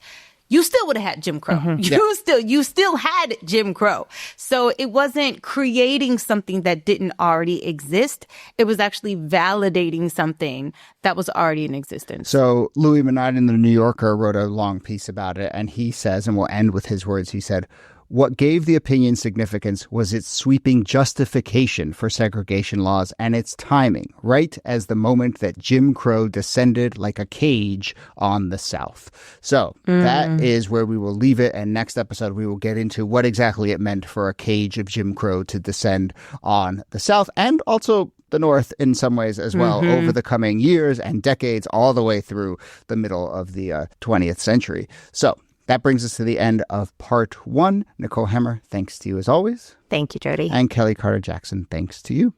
you still would have had Jim Crow. You still had Jim Crow. So it wasn't creating something that didn't already exist. It was actually validating something that was already in existence. So Louis Menard in the New Yorker wrote a long piece about it, and he says, and we'll end with his words, he said, "What gave the opinion significance was its sweeping justification for segregation laws and its timing, right as the moment that Jim Crow descended like a cage on the South." So that is where we will leave it. And next episode, we will get into what exactly it meant for a cage of Jim Crow to descend on the South and also the North in some ways as well over the coming years and decades, all the way through the middle of the 20th century. So that brings us to the end of part 1. Nicole Hemmer, thanks to you as always. Thank you, Jody. And Kelly Carter-Jackson, thanks to you.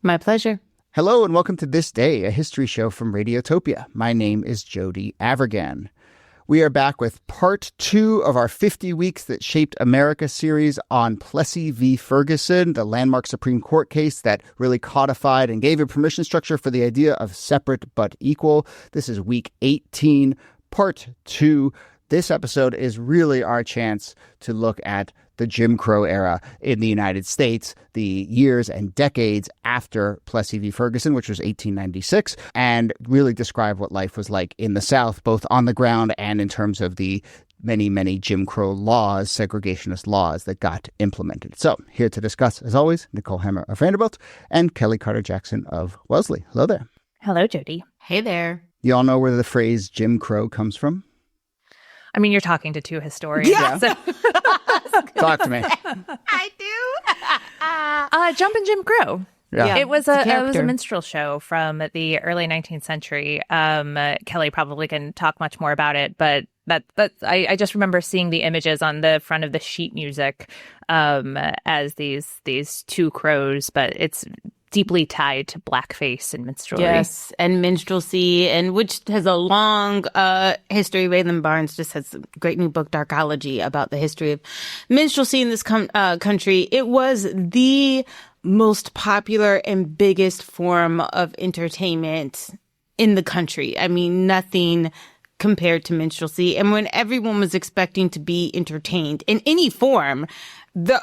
My pleasure. Hello and welcome to This Day, a history show from Radiotopia. My name is Jody Avirgan. We are back with part 2 of our 50 Weeks That Shaped America series on Plessy v. Ferguson, the landmark Supreme Court case that really codified and gave a permission structure for the idea of separate but equal. This is week 18, part 2. This episode is really our chance to look at the Jim Crow era in the United States, the years and decades after Plessy v. Ferguson, which was 1896, and really describe what life was like in the South, both on the ground and in terms of the many, many Jim Crow laws, segregationist laws that got implemented. So here to discuss, as always, Nicole Hemmer of Vanderbilt and Kelly Carter-Jackson of Wellesley. Hello there. Hello, Jody. Hey there. You all know where the phrase Jim Crow comes from? I mean, you're talking to two historians. Yeah. So. Talk to me. I do. Jumpin' Jim Crow. Yeah. It was it's a minstrel show from the early 19th century. Kelly probably can talk much more about it, but I just remember seeing the images on the front of the sheet music as these two crows, but it's deeply tied to blackface and minstrelsy. Yes, and minstrelsy, and which has a long history. Raylan Barnes just has a great new book, Darkology, about the history of minstrelsy in this country. It was the most popular and biggest form of entertainment in the country. I mean, nothing compared to minstrelsy. And when everyone was expecting to be entertained in any form, the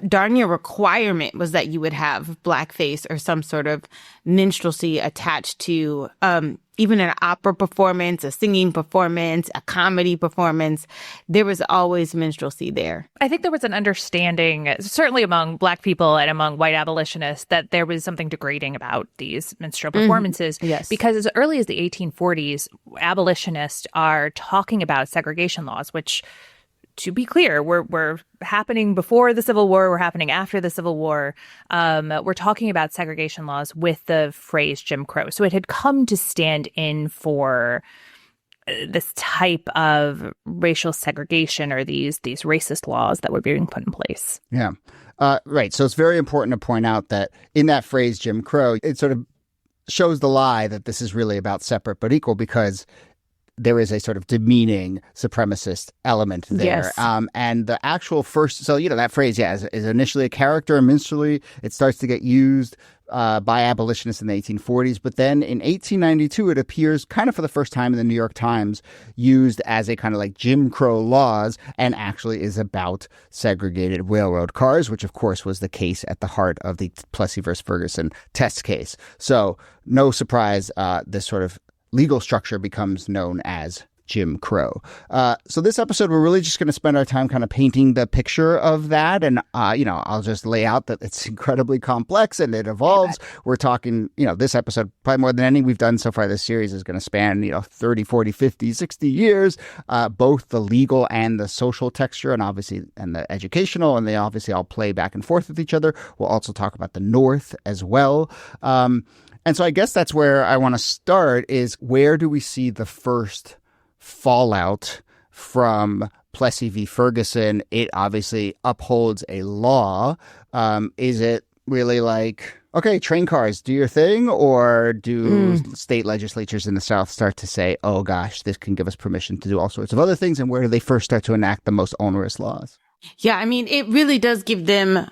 darn near requirement was that you would have blackface or some sort of minstrelsy attached to even an opera performance, a singing performance, a comedy performance. There was always minstrelsy there. I think there was an understanding, certainly among Black people and among white abolitionists, that there was something degrading about these minstrel performances. Yes. Because as early as the 1840s, abolitionists are talking about segregation laws, which, to be clear, were happening before the Civil War, were happening after the Civil War. We're talking about segregation laws with the phrase Jim Crow. So it had come to stand in for this type of racial segregation or these racist laws that were being put in place. Yeah. Right. So it's very important to point out that in that phrase, Jim Crow, it sort of shows the lie that this is really about separate but equal, because there is a sort of demeaning supremacist element there. Yes. And the actual first, so, that phrase, is initially a character in minstrelsy. It starts to get used by abolitionists in the 1840s. But then in 1892, it appears kind of for the first time in the New York Times, used as a kind of like Jim Crow laws, and actually is about segregated railroad cars, which of course was the case at the heart of the Plessy versus Ferguson test case. So no surprise, this sort of legal structure becomes known as Jim Crow. So this episode, we're really just going to spend our time kind of painting the picture of that. And, I'll just lay out that it's incredibly complex and it evolves. We're talking, this episode, probably more than any we've done so far this series, is going to span, 30, 40, 50, 60 years, both the legal and the social texture and the educational, and they obviously all play back and forth with each other. We'll also talk about the North as well. And so I guess that's where I want to start, is where do we see the first fallout from Plessy v. Ferguson? It obviously upholds a law. Is it really like, okay, train cars, do your thing? Or do state legislatures in the South start to say, oh gosh, this can give us permission to do all sorts of other things? And where do they first start to enact the most onerous laws? Yeah, I mean, it really does give them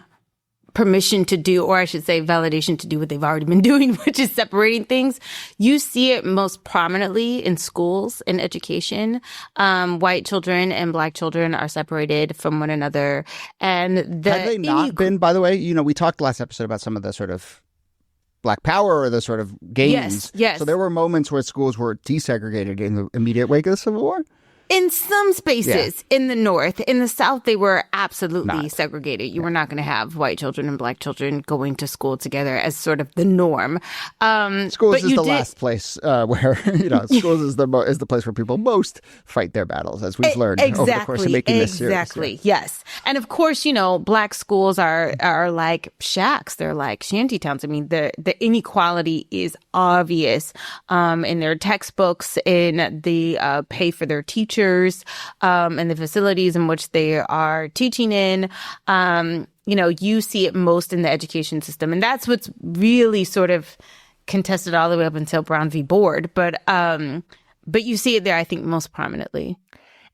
permission to do, or I should say validation to do what they've already been doing, which is separating things. You see it most prominently in schools, in education. White children and Black children are separated from one another. And Have they not been, by the way? You know, we talked last episode about some of the sort of Black Power or the sort of gains. Yes. So there were moments where schools were desegregated in the immediate wake of the Civil War? In some spaces in the North. In the South, they were absolutely segregated. You were not going to have white children and Black children going to school together as sort of the norm. Schools is the last place where, you know, schools is the place where people most fight their battles, as we've learned over the course of making this series. Exactly, yes. And of course, you know, Black schools are like shacks. They're like shanty towns. I mean, the inequality is obvious in their textbooks, in the pay for their teachers, and the facilities in which they are teaching in. You know, you see it most in the education system. And that's what's really sort of contested all the way up until Brown v. Board. But you see it there, I think, most prominently.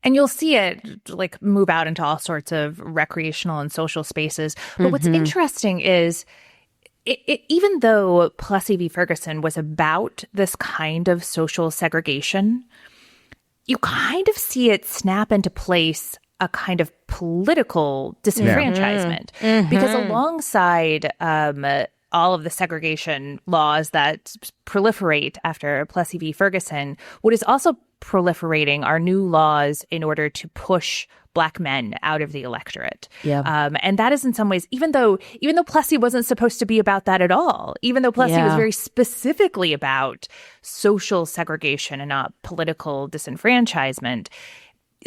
And you'll see it like move out into all sorts of recreational and social spaces. But what's interesting is even though Plessy v. Ferguson was about this kind of social segregation, you kind of see it snap into place a kind of political disenfranchisement. Because alongside all of the segregation laws that proliferate after Plessy v. Ferguson, what is also proliferating are new laws in order to push Black men out of the electorate. And that is in some ways, even though Plessy wasn't supposed to be about that at all, even though Plessy was very specifically about social segregation and not political disenfranchisement,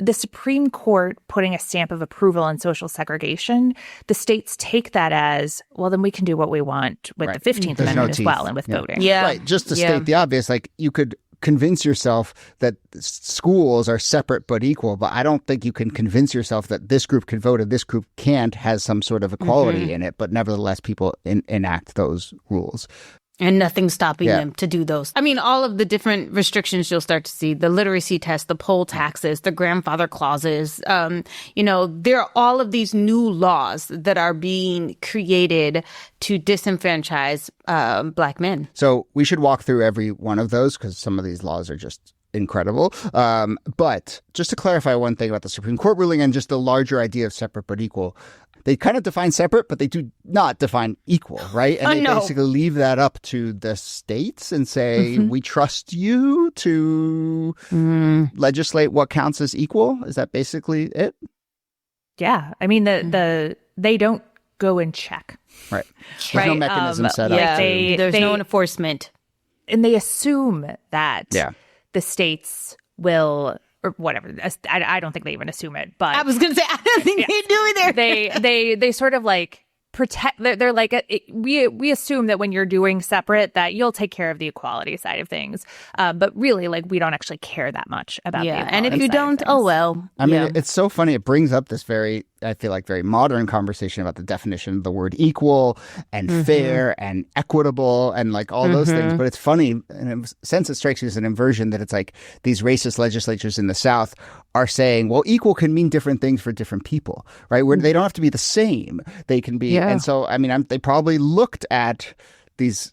the Supreme Court putting a stamp of approval on social segregation, the states take that as, well, then we can do what we want with the 15th Amendment as well and with voting. Right. Just to state the obvious, like you could convince yourself that schools are separate but equal, but I don't think you can convince yourself that this group can vote and this group can't, has some sort of equality in it, but nevertheless people enact those rules. And nothing's stopping them to do those. I mean, all of the different restrictions you'll start to see, the literacy test, the poll taxes, the grandfather clauses, you know, there are all of these new laws that are being created to disenfranchise Black men. So we should walk through every one of those because some of these laws are just incredible. But just to clarify one thing about the Supreme Court ruling and just the larger idea of separate but equal, they kind of define separate, but they do not define equal, right? And they basically leave that up to the states and say, we trust you to legislate what counts as equal. Is that basically it? Yeah. I mean, they don't go and check. Right. There's no mechanism set up. There's no enforcement. And they assume that the states will... or whatever. I don't think they even assume it, but... I was going to say, I don't think they do either. They sort of like protect... They're like, we assume that when you're doing separate, that you'll take care of the equality side of things. But really, like, we don't actually care that much about the equality and if you don't, oh well. I mean, it's so funny. It brings up this very, I feel like, very modern conversation about the definition of the word equal and fair and equitable and like all those things. But it's funny, in a sense, it strikes me as an inversion that it's like these racist legislatures in the South are saying, well, equal can mean different things for different people, right? Where they don't have to be the same. They can be. And so, I mean, they probably looked at these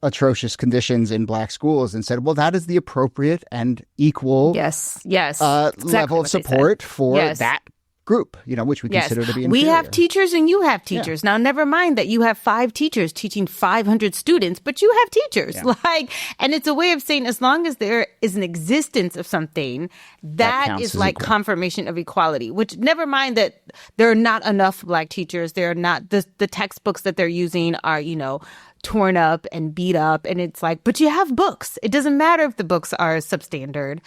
atrocious conditions in Black schools and said, well, that is the appropriate and equal level of support for that group, you know, which we consider to be inferior. We have teachers and you have teachers. Now, never mind that you have 5 teachers teaching 500 students, but you have teachers. And it's a way of saying as long as there is an existence of something, that is like equal. Confirmation of equality, which never mind that there are not enough Black teachers. There are not, the textbooks that they're using are, you know, torn up and beat up. And it's like, but you have books. It doesn't matter if the books are substandard.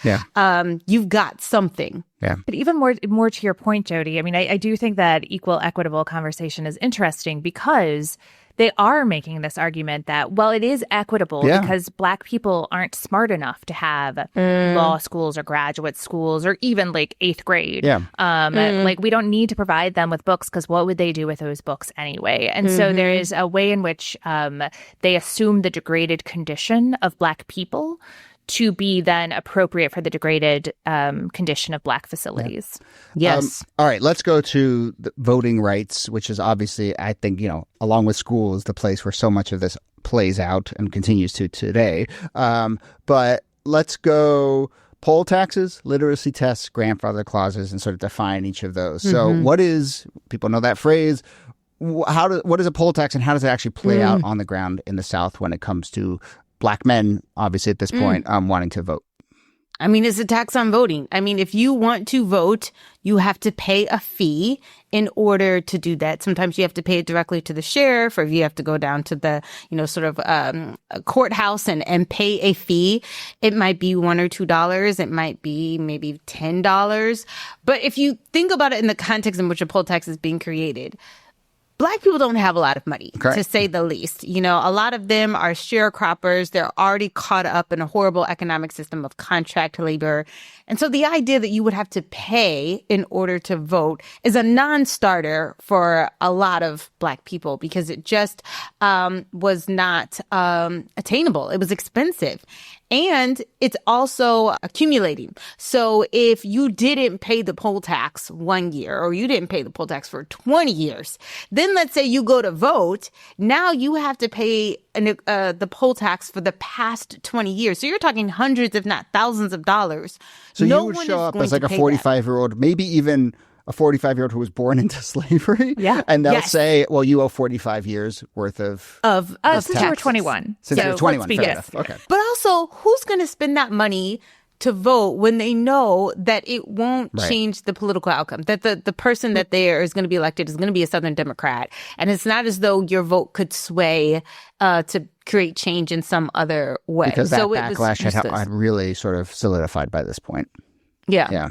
You've got something. But even more to your point, Jody, I mean, I do think that equal, equitable conversation is interesting because they are making this argument that, well, it is equitable because Black people aren't smart enough to have law schools or graduate schools or even like 8th grade. Like we don't need to provide them with books because what would they do with those books anyway? And so there is a way in which they assume the degraded condition of Black people to be then appropriate for the degraded condition of Black facilities. Yes. All right, let's go to the voting rights, which is obviously, I think, along with school, is the place where so much of this plays out and continues to today. But let's go poll taxes, literacy tests, grandfather clauses, and sort of define each of those. So what is, people know that phrase, what is a poll tax and how does it actually play out on the ground in the South when it comes to Black men, obviously at this point, wanting to vote? I mean, it's a tax on voting. I mean, if you want to vote, you have to pay a fee in order to do that. Sometimes you have to pay it directly to the sheriff, or you have to go down to the, a courthouse and pay a fee. It might be $1 or $2. It might be maybe $10. But if you think about it in the context in which a poll tax is being created, Black people don't have a lot of money, to say the least. A lot of them are sharecroppers. They're already caught up in a horrible economic system of contract labor. And so the idea that you would have to pay in order to vote is a non-starter for a lot of Black people because it just was not attainable. It was expensive. And it's also accumulating. So if you didn't pay the poll tax 1 year or you didn't pay the poll tax for 20 years, then let's say you go to vote, now you have to pay the poll tax for the past 20 years. So you're talking hundreds, if not thousands of dollars. So you would show up as like a 45-year-old, maybe even a 45-year-old who was born into slavery. Yeah. And they'll say, well, you owe 45 years worth of since you were 21. Since you were 21, fair enough. Okay. But also, who's going to spend that money to vote when they know that it won't change the political outcome, that the person that there is going to be elected is going to be a Southern Democrat. And it's not as though your vote could sway to create change in some other way. Because that backlash had really sort of solidified by this point. Yeah.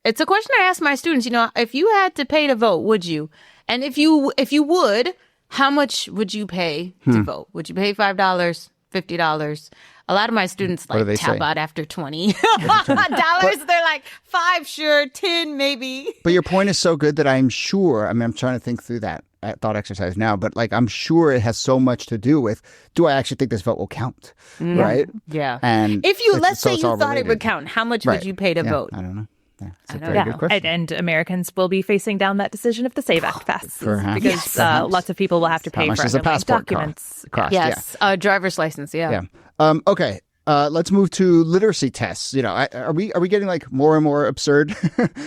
It's a question I ask my students, if you had to pay to vote, would you? And if you would, how much would you pay to vote? Would you pay $5, $50? A lot of my students tap out after $20. They're like, 5, sure, 10, maybe. But your point is so good that I'm sure, I'm trying to think through that thought exercise now, but I'm sure it has so much to do with, do I actually think this vote will count? Right? Yeah. And if let's say you thought it would count, how much would you pay to vote? I don't know. Yeah, it's a very good question. And Americans will be facing down that decision if the SAVE Act passes. Perhaps. Because lots of people will have to pay for underlying documents. Yes, driver's license, yeah. Okay. Let's move to literacy tests. Are we getting more and more absurd? Is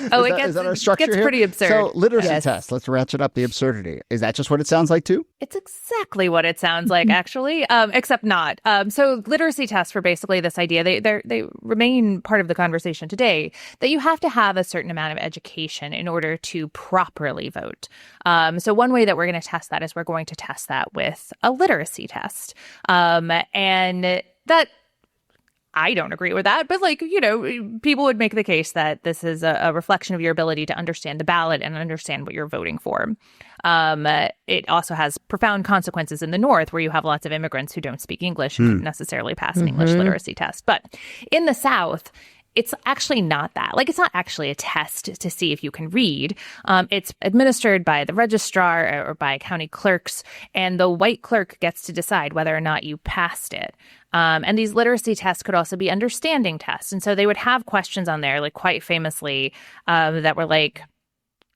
that our structure gets here? pretty absurd. So literacy tests. Let's ratchet up the absurdity. Is that just what it sounds like too? It's exactly what it sounds like, actually, except not. So literacy tests were basically this idea. They remain part of the conversation today that you have to have a certain amount of education in order to properly vote. So one way that we're going to test that is we're going to test that with a literacy test, and that. I don't agree with that, but people would make the case that this is a reflection of your ability to understand the ballot and understand what you're voting for. It also has profound consequences in the North, where you have lots of immigrants who don't speak English and couldn't necessarily pass an English literacy test. But in the South, it's actually not that. It's not actually a test to see if you can read. It's administered by the registrar or by county clerks, and the white clerk gets to decide whether or not you passed it. And these literacy tests could also be understanding tests. And so they would have questions on there, quite famously, that were like,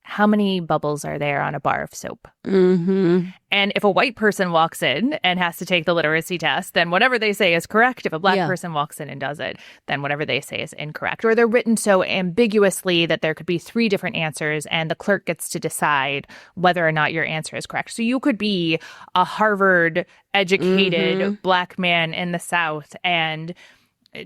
how many bubbles are there on a bar of soap? Mm-hmm. And if a white person walks in and has to take the literacy test, then whatever they say is correct. If a Black person walks in and does it, then whatever they say is incorrect. Or they're written so ambiguously that there could be 3 different answers, and the clerk gets to decide whether or not your answer is correct. So you could be a Harvard-educated Black man in the South, and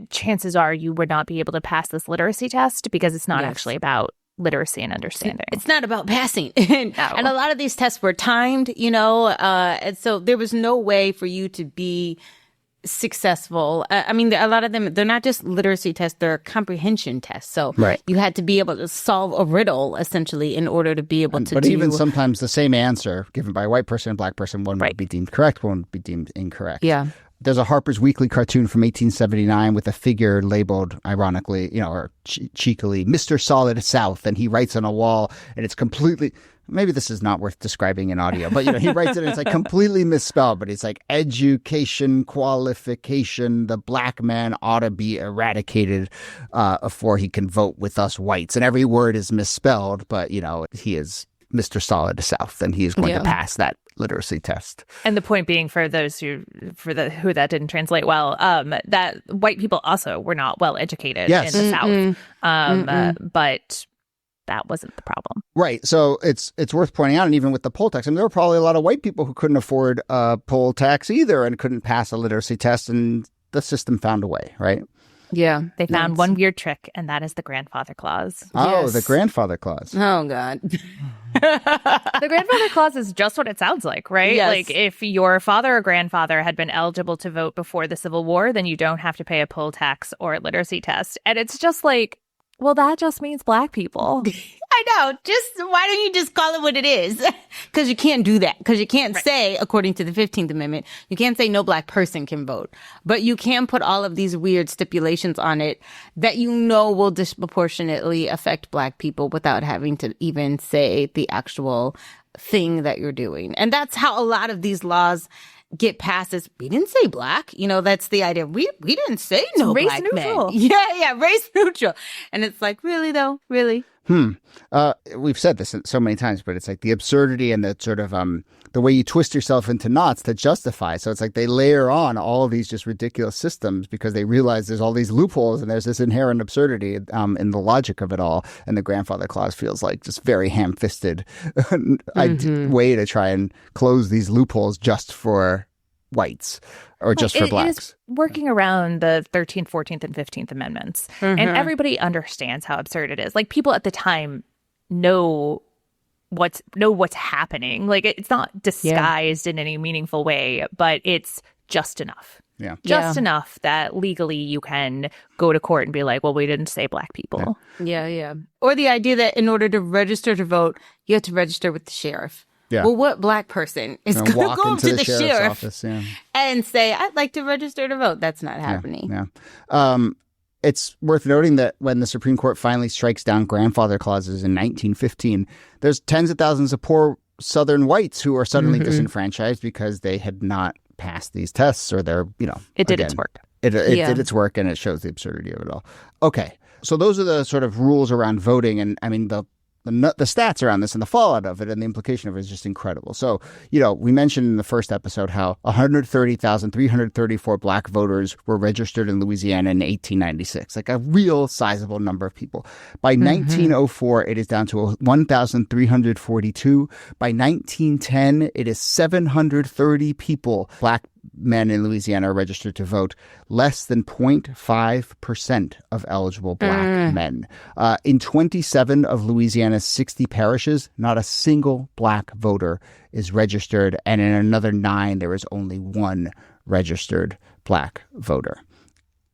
chances are you would not be able to pass this literacy test because it's not actually about literacy and understanding. It's not about passing. And a lot of these tests were timed, and so there was no way for you to be successful. A lot of them, they're not just literacy tests, they're comprehension tests. So you had to be able to solve a riddle, essentially, in order to be able to But even sometimes the same answer given by a white person and Black person, one would be deemed correct, one would be deemed incorrect. Yeah. There's a Harper's Weekly cartoon from 1879 with a figure labeled, ironically, or cheekily, Mr. Solid South, and he writes on a wall, and it's completely... maybe this is not worth describing in audio, but he writes it and it's like completely misspelled, but it's like education qualification. The black man ought to be eradicated before he can vote with us whites. And every word is misspelled, but he is Mr. Solid South and he is going to pass that literacy test. And the point being, for those who that didn't translate well, that white people also were not well educated in the South. But that wasn't the problem. Right. So it's worth pointing out, and even with the poll tax, there were probably a lot of white people who couldn't afford a poll tax either and couldn't pass a literacy test, and the system found a way, right? Yeah. They found one weird trick, and that is the grandfather clause. Oh, yes. The grandfather clause. Oh, God. The grandfather clause is just what it sounds like, right? Yes. Like, if your father or grandfather had been eligible to vote before the Civil War, then you don't have to pay a poll tax or a literacy test. And it's just like, well, that just means black people. I know. Why don't you just call it what it is? Because you can't do that. Because you can't say, according to the 15th Amendment, you can't say no black person can vote. But you can put all of these weird stipulations on it that will disproportionately affect black people without having to even say the actual thing that you're doing. And that's how a lot of these laws get passed. Is we didn't say black, that's the idea. We didn't say no race black neutral. men. Yeah, race neutral. And it's like, really though? Really? We've said this so many times, but it's like the absurdity and the sort of the way you twist yourself into knots to justify. So it's like they layer on all of these just ridiculous systems because they realize there's all these loopholes and there's this inherent absurdity in the logic of it all. And the grandfather clause feels like just very ham-fisted way to try and close these loopholes just for whites or just for blacks. It is working around the 13th, 14th, and 15th Amendments. And everybody understands how absurd it is. Like, people at the time know what's happening. Like, it's not disguised in any meaningful way, but it's just enough. Yeah. Just enough that legally you can go to court and be like, well, we didn't say black people. Yeah. Or the idea that in order to register to vote, you have to register with the sheriff. Yeah. Well, what black person is going to go up to the sheriff office, and say, I'd like to register to vote? That's not happening. Yeah. It's worth noting that when the Supreme Court finally strikes down grandfather clauses in 1915, there's tens of thousands of poor Southern whites who are suddenly disenfranchised because they had not passed these tests, or they're, it did its work. It did its work, and it shows the absurdity of it all. Okay. So those are the sort of rules around voting. And I mean, the stats around this and the fallout of it and the implication of it is just incredible. So, we mentioned in the first episode how 130,334 black voters were registered in Louisiana in 1896, like a real sizable number of people. By 1904, it is down to 1,342. By 1910, it is 730 people, black men in Louisiana, are registered to vote, less than 0.5% of eligible black men. In 27 of Louisiana's 60 parishes, not a single black voter is registered. And in another 9, there is only one registered black voter.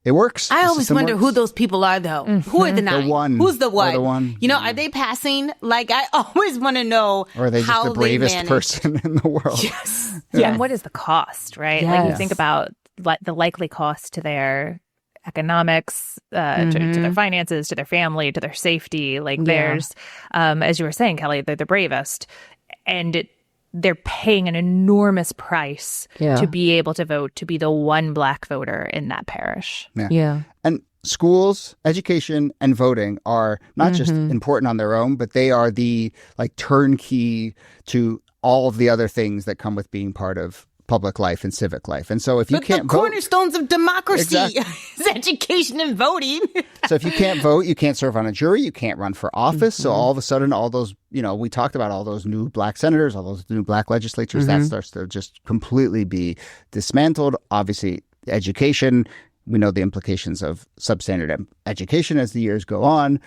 It works. I always wonder who those people are, though. Who are the 9? Who's the one? The one. Are they passing? Like, I always want to know. Or are they just the bravest person in the world? Yes. Yeah. And what is the cost, right? Yes. Like, you think about the likely cost to their economics, to their finances, to their family, to their safety. Like, there's, as you were saying, Kelly, they're the bravest. And they're paying an enormous price to be able to vote, to be the one black voter in that parish. Yeah. And schools, education, and voting are not just important on their own, but they are the turnkey to all of the other things that come with being part of public life and civic life. And so if you can't vote, the cornerstones of democracy is education and voting. So if you can't vote, you can't serve on a jury, you can't run for office. So all of a sudden, all those, we talked about all those new black senators, all those new black legislatures, that starts to just completely be dismantled. Obviously, education, we know the implications of substandard education as the years go on.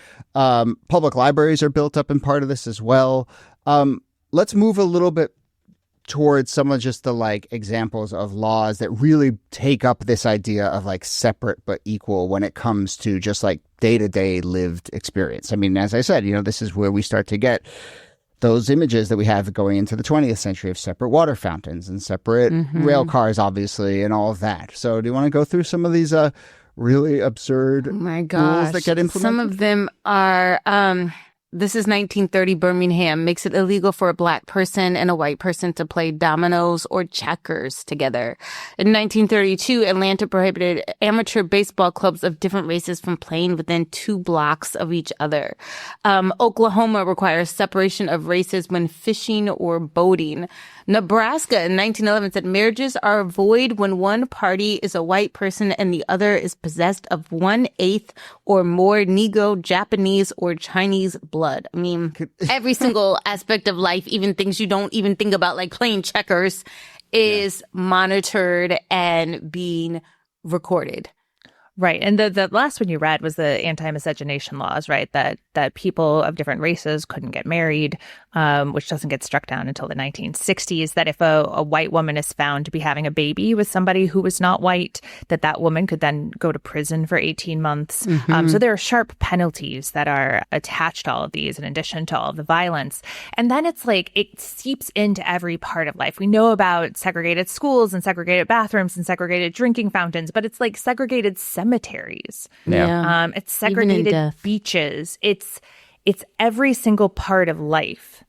Public libraries are built up in part of this as well. Let's move a little bit towards some of just the examples of laws that really take up this idea of separate but equal when it comes to just day-to-day lived experience. I mean, as I said, this is where we start to get those images that we have going into the 20th century of separate water fountains and separate rail cars, obviously, and all of that. So do you want to go through some of these really absurd rules that get implemented? Some of them are This is 1930 Birmingham, makes it illegal for a black person and a white person to play dominoes or checkers together. In 1932, Atlanta prohibited amateur baseball clubs of different races from playing within 2 blocks of each other. Oklahoma requires separation of races when fishing or boating. Nebraska in 1911 said marriages are void when one party is a white person and the other is possessed of 1/8 or more Negro, Japanese, or Chinese blood. I mean, every single aspect of life, even things you don't even think about, like playing checkers, is monitored and being recorded. Right. And the last one you read was the anti-miscegenation laws, right? That people of different races couldn't get married, which doesn't get struck down until the 1960s. That if a white woman is found to be having a baby with somebody who was not white, that woman could then go to prison for 18 months. So there are sharp penalties that are attached to all of these in addition to all of the violence. And then it's like it seeps into every part of life. We know about segregated schools and segregated bathrooms and segregated drinking fountains, but it's like segregated cemeteries. It's segregated beaches. It's every single part of life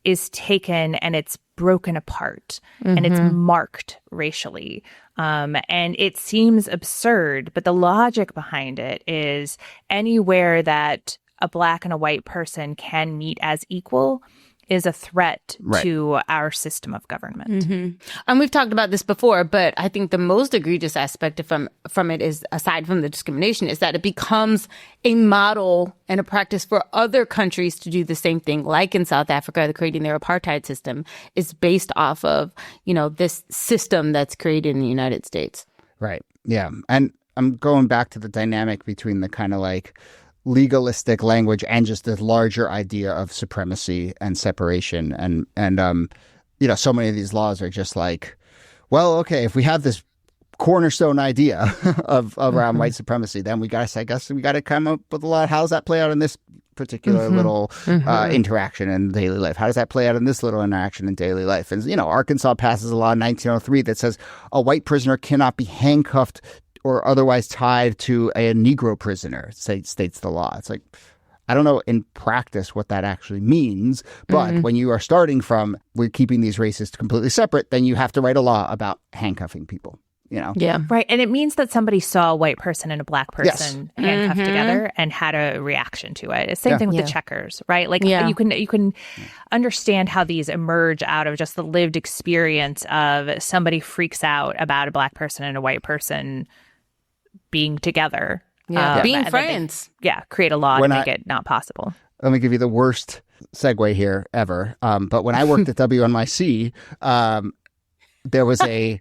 is taken and it's broken apart and it's marked racially. And it seems absurd, but the logic behind it is anywhere that a black and a white person can meet as equal is a threat to our system of government. And we've talked about this before, but I think the most egregious aspect from it is, aside from the discrimination, is that it becomes a model and a practice for other countries to do the same thing. Like in South Africa, creating their apartheid system is based off of, this system that's created in the United States. Right. Yeah. And I'm going back to the dynamic between the kind of like legalistic language and just the larger idea of supremacy and separation. And so many of these laws are just like, well, okay, if we have this cornerstone idea of around white supremacy, then we got to come up with a lot. How does that play out in this particular little interaction in daily life? How does that play out in this little interaction in daily life? And, Arkansas passes a law in 1903 that says a white prisoner cannot be handcuffed or otherwise tied to a Negro prisoner, states the law. It's like, I don't know in practice what that actually means, but when you are starting from, we're keeping these races completely separate, then you have to write a law about handcuffing people. Yeah. Right. And it means that somebody saw a white person and a black person handcuffed together and had a reaction to it. It's the same thing with the checkers, right? Like you can understand how these emerge out of just the lived experience of somebody freaks out about a black person and a white person being together. Being friends. Create a law to make it not possible. Let me give you the worst segue here ever. But when I worked at WNYC, there was a...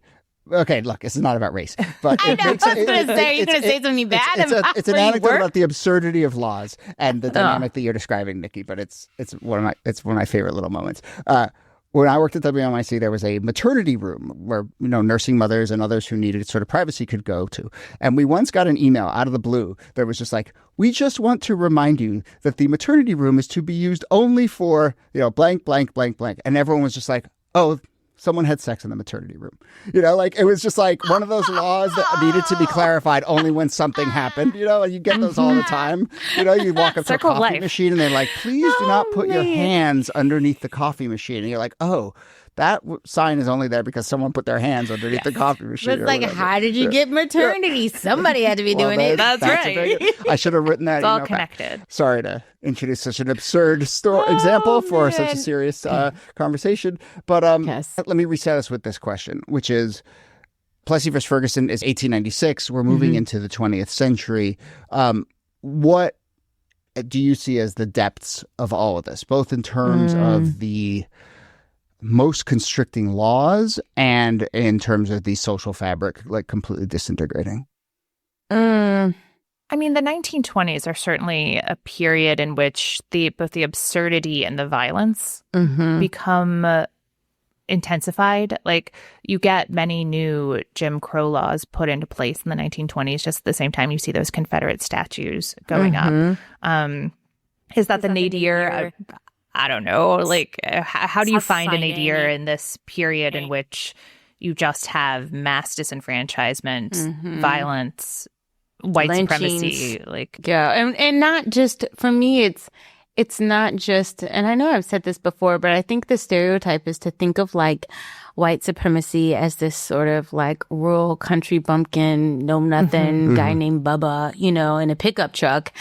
Okay, look, this is not about race, but I was going to say, you're going to say something bad. It's an anecdote about the absurdity of laws and the dynamic that you're describing, Nikki. But it's one of my favorite little moments. When I worked at WNYC, there was a maternity room where nursing mothers and others who needed sort of privacy could go to. And we once got an email out of the blue that was just like, "We just want to remind you that the maternity room is to be used only for blank, blank, blank, blank." And everyone was just like, "Oh, someone had sex in the maternity room." It was just like one of those laws that needed to be clarified only when something happened, and you get those all the time. You walk up to a coffee machine and they're like, "Please do not put your hands underneath the coffee machine." And you're like, "Oh, that sign is only there because someone put their hands underneath the coffee machine." It's like, how did you get maternity? Somebody had to be doing it. That's right. I should have written that. It's all connected. Sorry to introduce such an absurd example for such a serious conversation. But let me reset us with this question, which is, Plessy versus Ferguson is 1896. We're moving into the 20th century. What do you see as the depths of all of this, both in terms of the most constricting laws and in terms of the social fabric, like completely disintegrating? I mean, the 1920s are certainly a period in which both the absurdity and the violence become intensified. Like, you get many new Jim Crow laws put into place in the 1920s, just at the same time you see those Confederate statues going up. Is that the nadir? I don't know. Like, how do you find a nadir in this period in which you just have mass disenfranchisement, violence, white supremacy? And not just, for me, it's not just, and I know I've said this before, but I think the stereotype is to think of like white supremacy as this sort of like rural country bumpkin, know nothing guy named Bubba, you know, in a pickup truck.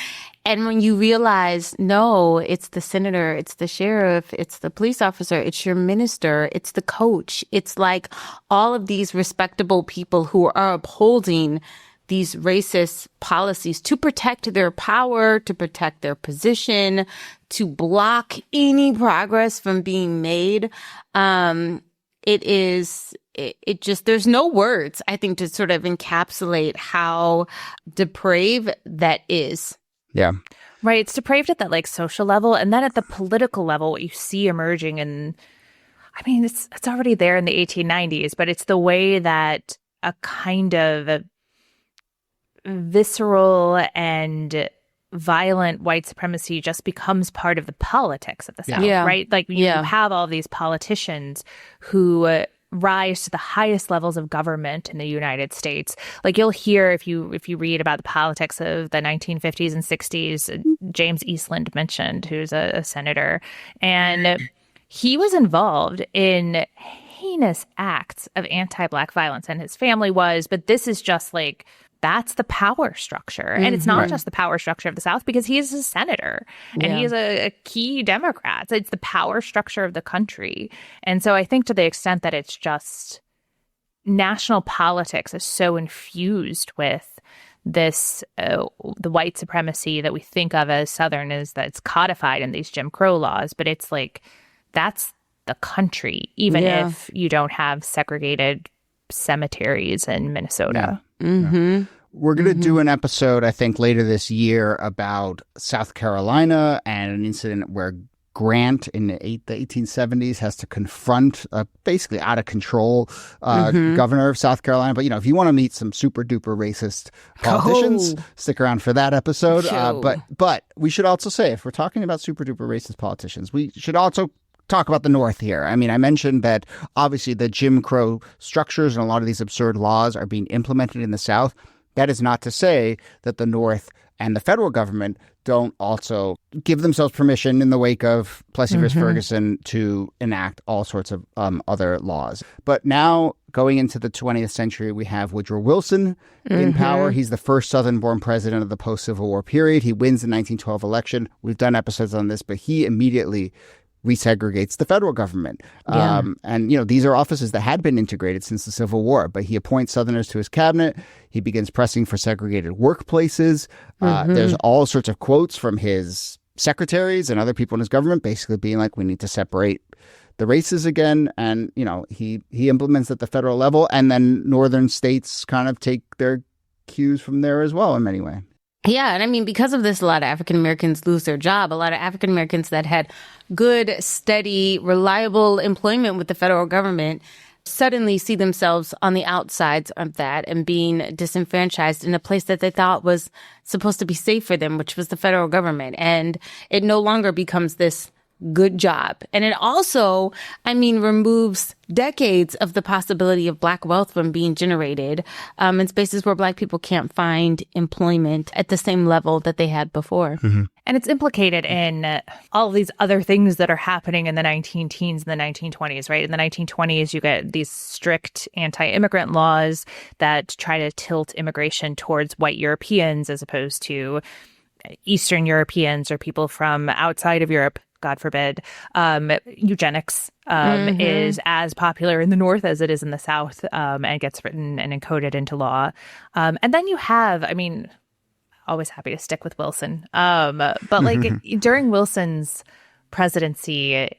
And when you realize, no, it's the senator, it's the sheriff, it's the police officer, it's your minister, it's the coach. It's like all of these respectable people who are upholding these racist policies to protect their power, to protect their position, to block any progress from being made. It just, there's no words, I think, to sort of encapsulate how depraved that is. Yeah. Right. It's depraved at that like social level. And then at the political level, what you see emerging it's already there in the 1890s, but it's the way that a kind of visceral and violent white supremacy just becomes part of the politics of the South, right? Like you have all these politicians who rise to the highest levels of government in the United States. Like you'll hear if you read about the politics of the 1950s and 60s, James Eastland mentioned, who's a senator, and he was involved in heinous acts of anti-Black violence, and his family was, but this is just like, that's the power structure. And it's not just the power structure of the South, because he is a senator and he is a key Democrat. So it's the power structure of the country. And so I think to the extent that it's just national politics is so infused with this, the white supremacy that we think of as Southern, is that it's codified in these Jim Crow laws. But it's like, that's the country, even if you don't have segregated cemeteries in Minnesota. We're going to do an episode, I think, later this year about South Carolina and an incident where Grant in the 1870s has to confront a basically out of control governor of South Carolina. But, if you want to meet some super duper racist politicians, stick around for that episode. But we should also say, if we're talking about super duper racist politicians, we should also talk about the North here. I mean, I mentioned that obviously the Jim Crow structures and a lot of these absurd laws are being implemented in the South. That is not to say that the North and the federal government don't also give themselves permission in the wake of Plessy versus Ferguson to enact all sorts of other laws. But now, going into the 20th century, we have Woodrow Wilson in power. He's the first Southern-born president of the post-Civil War period. He wins the 1912 election. We've done episodes on this, but he immediately resegregates the federal government. And, these are offices that had been integrated since the Civil War, but he appoints Southerners to his cabinet. He begins pressing for segregated workplaces. There's all sorts of quotes from his secretaries and other people in his government basically being like, we need to separate the races again. And, he implements at the federal level, and then northern states kind of take their cues from there as well in many ways. Yeah, and I mean, because of this, a lot of African Americans lose their job. A lot of African Americans that had good, steady, reliable employment with the federal government suddenly see themselves on the outsides of that and being disenfranchised in a place that they thought was supposed to be safe for them, which was the federal government. And it no longer becomes this good job. And it also, removes decades of the possibility of Black wealth from being generated in spaces where Black people can't find employment at the same level that they had before. And it's implicated in all of these other things that are happening in the 19-teens and the 1920s, right? In the 1920s, you get these strict anti-immigrant laws that try to tilt immigration towards white Europeans as opposed to Eastern Europeans or people from outside of Europe. God forbid. Eugenics is as popular in the North as it is in the South, and gets written and encoded into law. And then you have, always happy to stick with Wilson. But like during Wilson's presidency,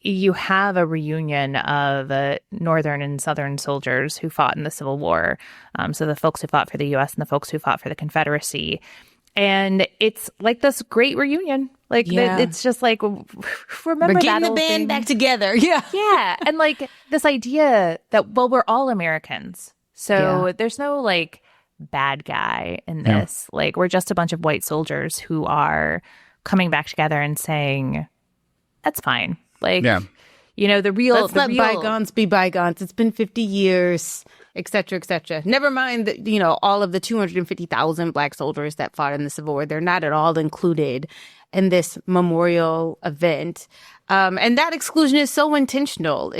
you have a reunion of Northern and Southern soldiers who fought in the Civil War. So the folks who fought for the U.S. and the folks who fought for the Confederacy. And it's like this great reunion. Like, it's just like, remember we're getting that the band thing? back together. Yeah. Yeah. And like this idea that, well, we're all Americans. So there's no like bad guy in this. Like, we're just a bunch of white soldiers who are coming back together and saying, that's fine. Like, the real... Let's let bygones be bygones. It's been 50 years, et cetera, et cetera. Never mind that, all of the 250,000 Black soldiers that fought in the Civil War. They're not at all included in this memorial event. And that exclusion is so intentional.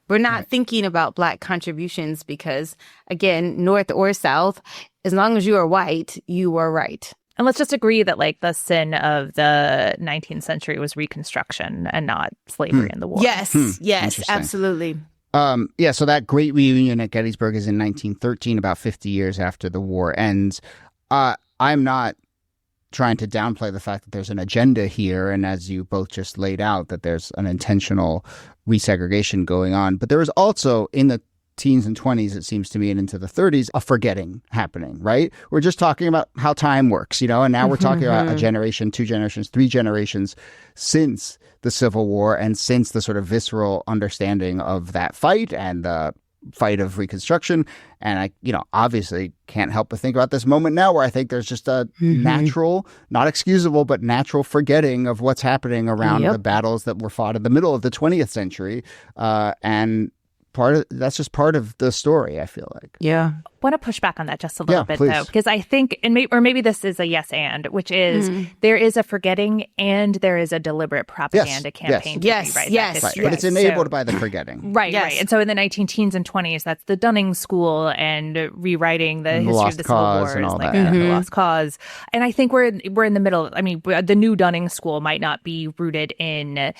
We're not thinking about Black contributions because, again, North or South, as long as you are white, you are right. And let's just agree that like the sin of the 19th century was Reconstruction and not slavery in the war. Yes, yes, absolutely. So that great reunion at Gettysburg is in 1913, about 50 years after the war ends. I'm not trying to downplay the fact that there's an agenda here, and as you both just laid out, that there's an intentional resegregation going on. But there is also, in the teens and 20s, it seems to me, and into the 30s, a forgetting happening, right? We're just talking about how time works, and now we're talking about a generation, 2 generations, 3 generations since the Civil War and since the sort of visceral understanding of that fight and the fight of Reconstruction. And I, obviously can't help but think about this moment now where I think there's just a natural, not excusable, but natural forgetting of what's happening around the battles that were fought in the middle of the 20th century. And that's just part of the story, I feel like. Yeah. I want to push back on that just a little bit, please. though, because I think, or maybe this is a yes and, which is there is a forgetting and there is a deliberate propaganda campaign to rewrite that history. But it's enabled by the forgetting. Right. And so in the 19-teens and 20s, that's the Dunning School and rewriting the history of the Civil War and all like that. the Lost Cause. And I think we're in the middle. I mean, the new Dunning School might not be rooted in,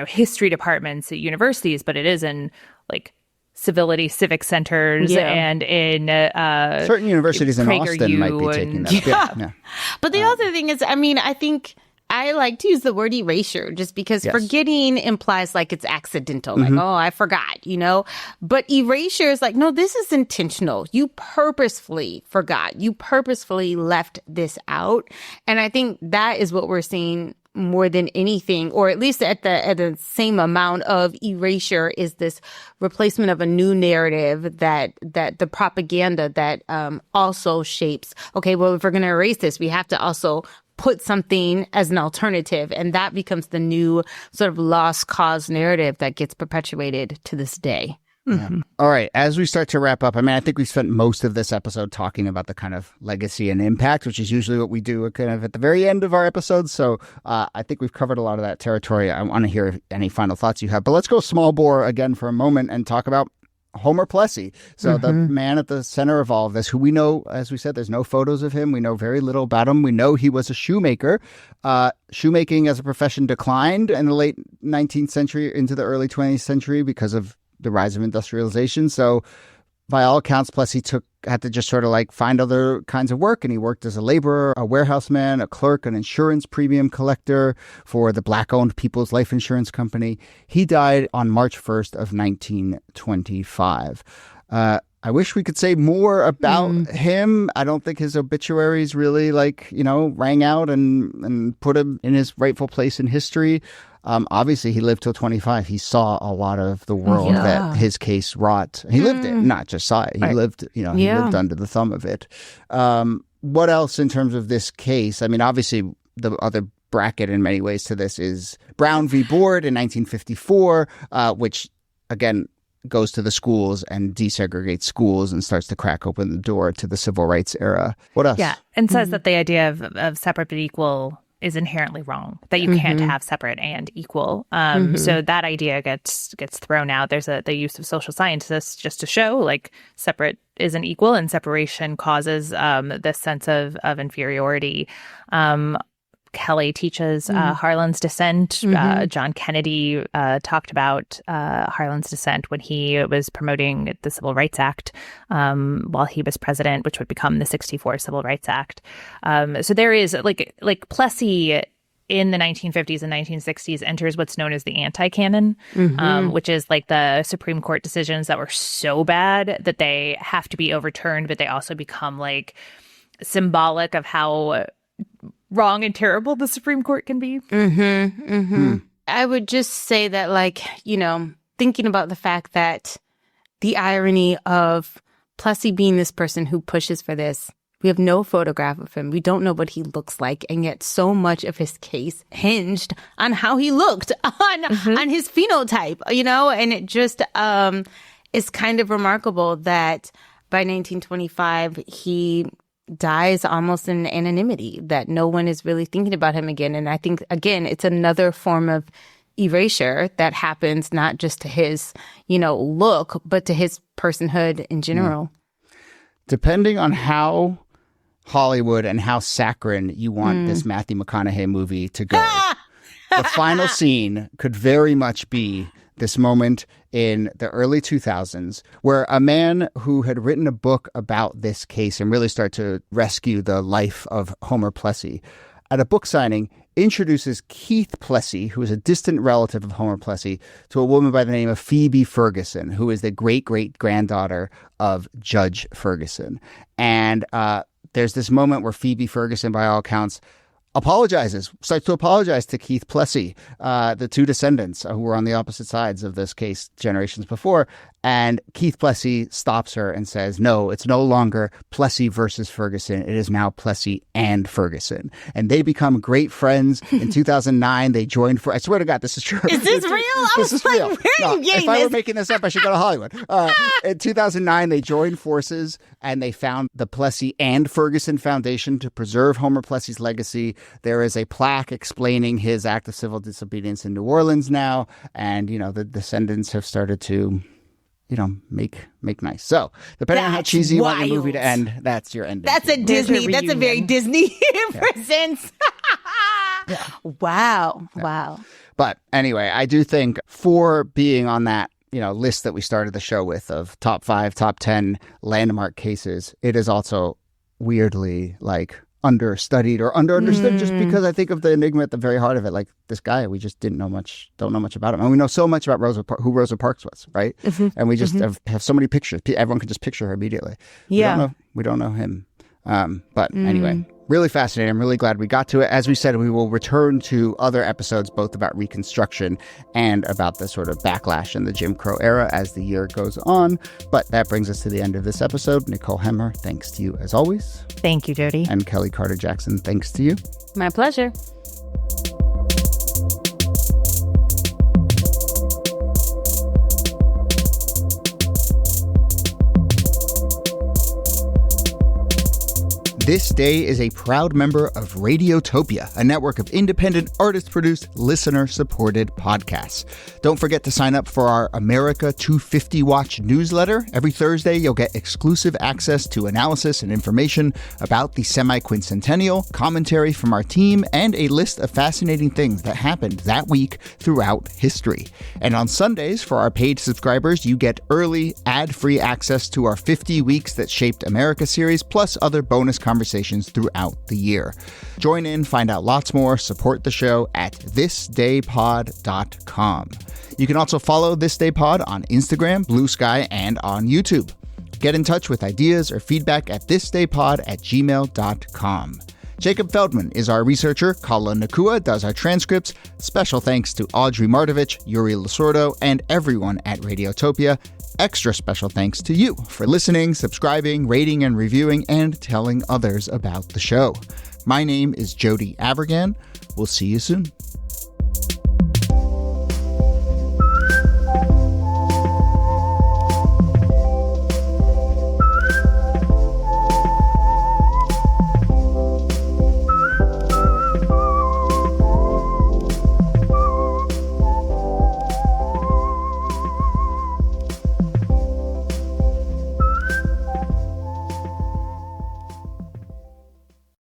history departments at universities, but it is in like civic centers and in certain universities in Austin might be taking that. But the other thing is, I think I like to use the word erasure just because forgetting implies like it's accidental. Like, oh, I forgot, But erasure is like, no, this is intentional. You purposefully forgot. You purposefully left this out. And I think that is what we're seeing more than anything, or at least at the same amount of erasure, is this replacement of a new narrative that the propaganda that also shapes, okay, well, if we're going to erase this, we have to also put something as an alternative. And that becomes the new sort of lost cause narrative that gets perpetuated to this day. All right. As we start to wrap up, I think we spent most of this episode talking about the kind of legacy and impact, which is usually what we do kind of at the very end of our episodes. So I think we've covered a lot of that territory. I want to hear any final thoughts you have. But let's go small bore again for a moment and talk about Homer Plessy. So the man at the center of all of this, who we know, as we said, there's no photos of him. We know very little about him. We know he was a shoemaker. Shoemaking as a profession declined in the late 19th century into the early 20th century because of the rise of industrialization. So by all accounts, Plessy had to just sort of like find other kinds of work. And he worked as a laborer, a warehouseman, a clerk, an insurance premium collector for the Black-owned People's Life Insurance Company. He died on March 1st of 1925. I wish we could say more about him. I don't think his obituaries really rang out and put him in his rightful place in history. Obviously, he lived till 25. He saw a lot of the world that his case wrought. He lived it, not just saw it. He lived, he lived under the thumb of it. What else in terms of this case? Obviously, the other bracket in many ways to this is Brown v. Board in 1954, which, again, goes to the schools and desegregates schools and starts to crack open the door to the civil rights era. What else? Yeah, and says that the idea of separate but equal is inherently wrong, that you can't have separate and equal. So that idea gets thrown out. There's the use of social scientists just to show like separate isn't equal and separation causes this sense of inferiority. Kelly teaches Harlan's Descent. John Kennedy talked about Harlan's Descent when he was promoting the Civil Rights Act while he was president, which would become the 1964 Civil Rights Act. So there is like Plessy in the 1950s and 1960s enters what's known as the anti-canon, which is like the Supreme Court decisions that were so bad that they have to be overturned, but they also become like symbolic of how wrong and terrible the Supreme Court can be. I would just say that, thinking about the fact that the irony of Plessy being this person who pushes for this, we have no photograph of him. We don't know what he looks like. And yet so much of his case hinged on how he looked, on his phenotype, and it just is kind of remarkable that by 1925, he dies almost in anonymity, that no one is really thinking about him again. And I think, again, it's another form of erasure that happens not just to his, look, but to his personhood in general. Depending on how Hollywood and how saccharine you want this Matthew McConaughey movie to go, the final scene could very much be this moment in the early 2000s where a man who had written a book about this case and really started to rescue the life of Homer Plessy at a book signing introduces Keith Plessy, who is a distant relative of Homer Plessy, to a woman by the name of Phoebe Ferguson, who is the great-great-granddaughter of Judge Ferguson. And there's this moment where Phoebe Ferguson, by all accounts, starts to apologize to Keith Plessy, the two descendants who were on the opposite sides of this case generations before. And Keith Plessy stops her and says, no, it's no longer Plessy versus Ferguson. It is now Plessy and Ferguson. And they become great friends. In 2009, they joined I swear to God, this is true. Is this real? This is real. Where are you getting if I this? were making this up, I should go to Hollywood. In 2009, they joined forces and they found the Plessy and Ferguson Foundation to preserve Homer Plessy's legacy. There is a plaque explaining his act of civil disobedience in New Orleans now. And, the descendants have started to make nice. So, depending on how cheesy you want your movie to end, that's your ending. That's a Disney. That's a very Disney presence. Yeah. Wow. Wow. But anyway, I do think for being on that, list that we started the show with of top 5, top 10 landmark cases, it is also weirdly understudied or understood just because I think of the enigma at the very heart of it. Like this guy, we just don't know much about him. And we know so much about who Rosa Parks was, right? And we just have so many pictures. Everyone can just picture her immediately. Yeah. We don't know him. But anyway, really fascinating. I'm really glad we got to it. As we said, we will return to other episodes, both about Reconstruction and about the sort of backlash in the Jim Crow era as the year goes on. But that brings us to the end of this episode. Nicole Hemmer, thanks to you as always. Thank you, Jody. And Kelly Carter-Jackson, thanks to you. My pleasure. This Day is a proud member of Radiotopia, a network of independent, artist-produced, listener-supported podcasts. Don't forget to sign up for our America 250 Watch newsletter. Every Thursday, you'll get exclusive access to analysis and information about the semi-quincentennial, commentary from our team, and a list of fascinating things that happened that week throughout history. And on Sundays, for our paid subscribers, you get early, ad-free access to our 50 Weeks That Shaped America series, plus other bonus conversations throughout the year. Join in, find out lots more, support the show at thisdaypod.com. You can also follow This Day Pod on Instagram, Blue Sky, and on YouTube. Get in touch with ideas or feedback at thisdaypod@gmail.com. Jacob Feldman is our researcher. Kala Nakua does our transcripts. Special thanks to Audrey Martovich, Yuri Lasordo, and everyone at Radiotopia. Extra special thanks to you for listening, subscribing, rating and reviewing, and telling others about the show. My name is Jody Abergan. We'll see you soon.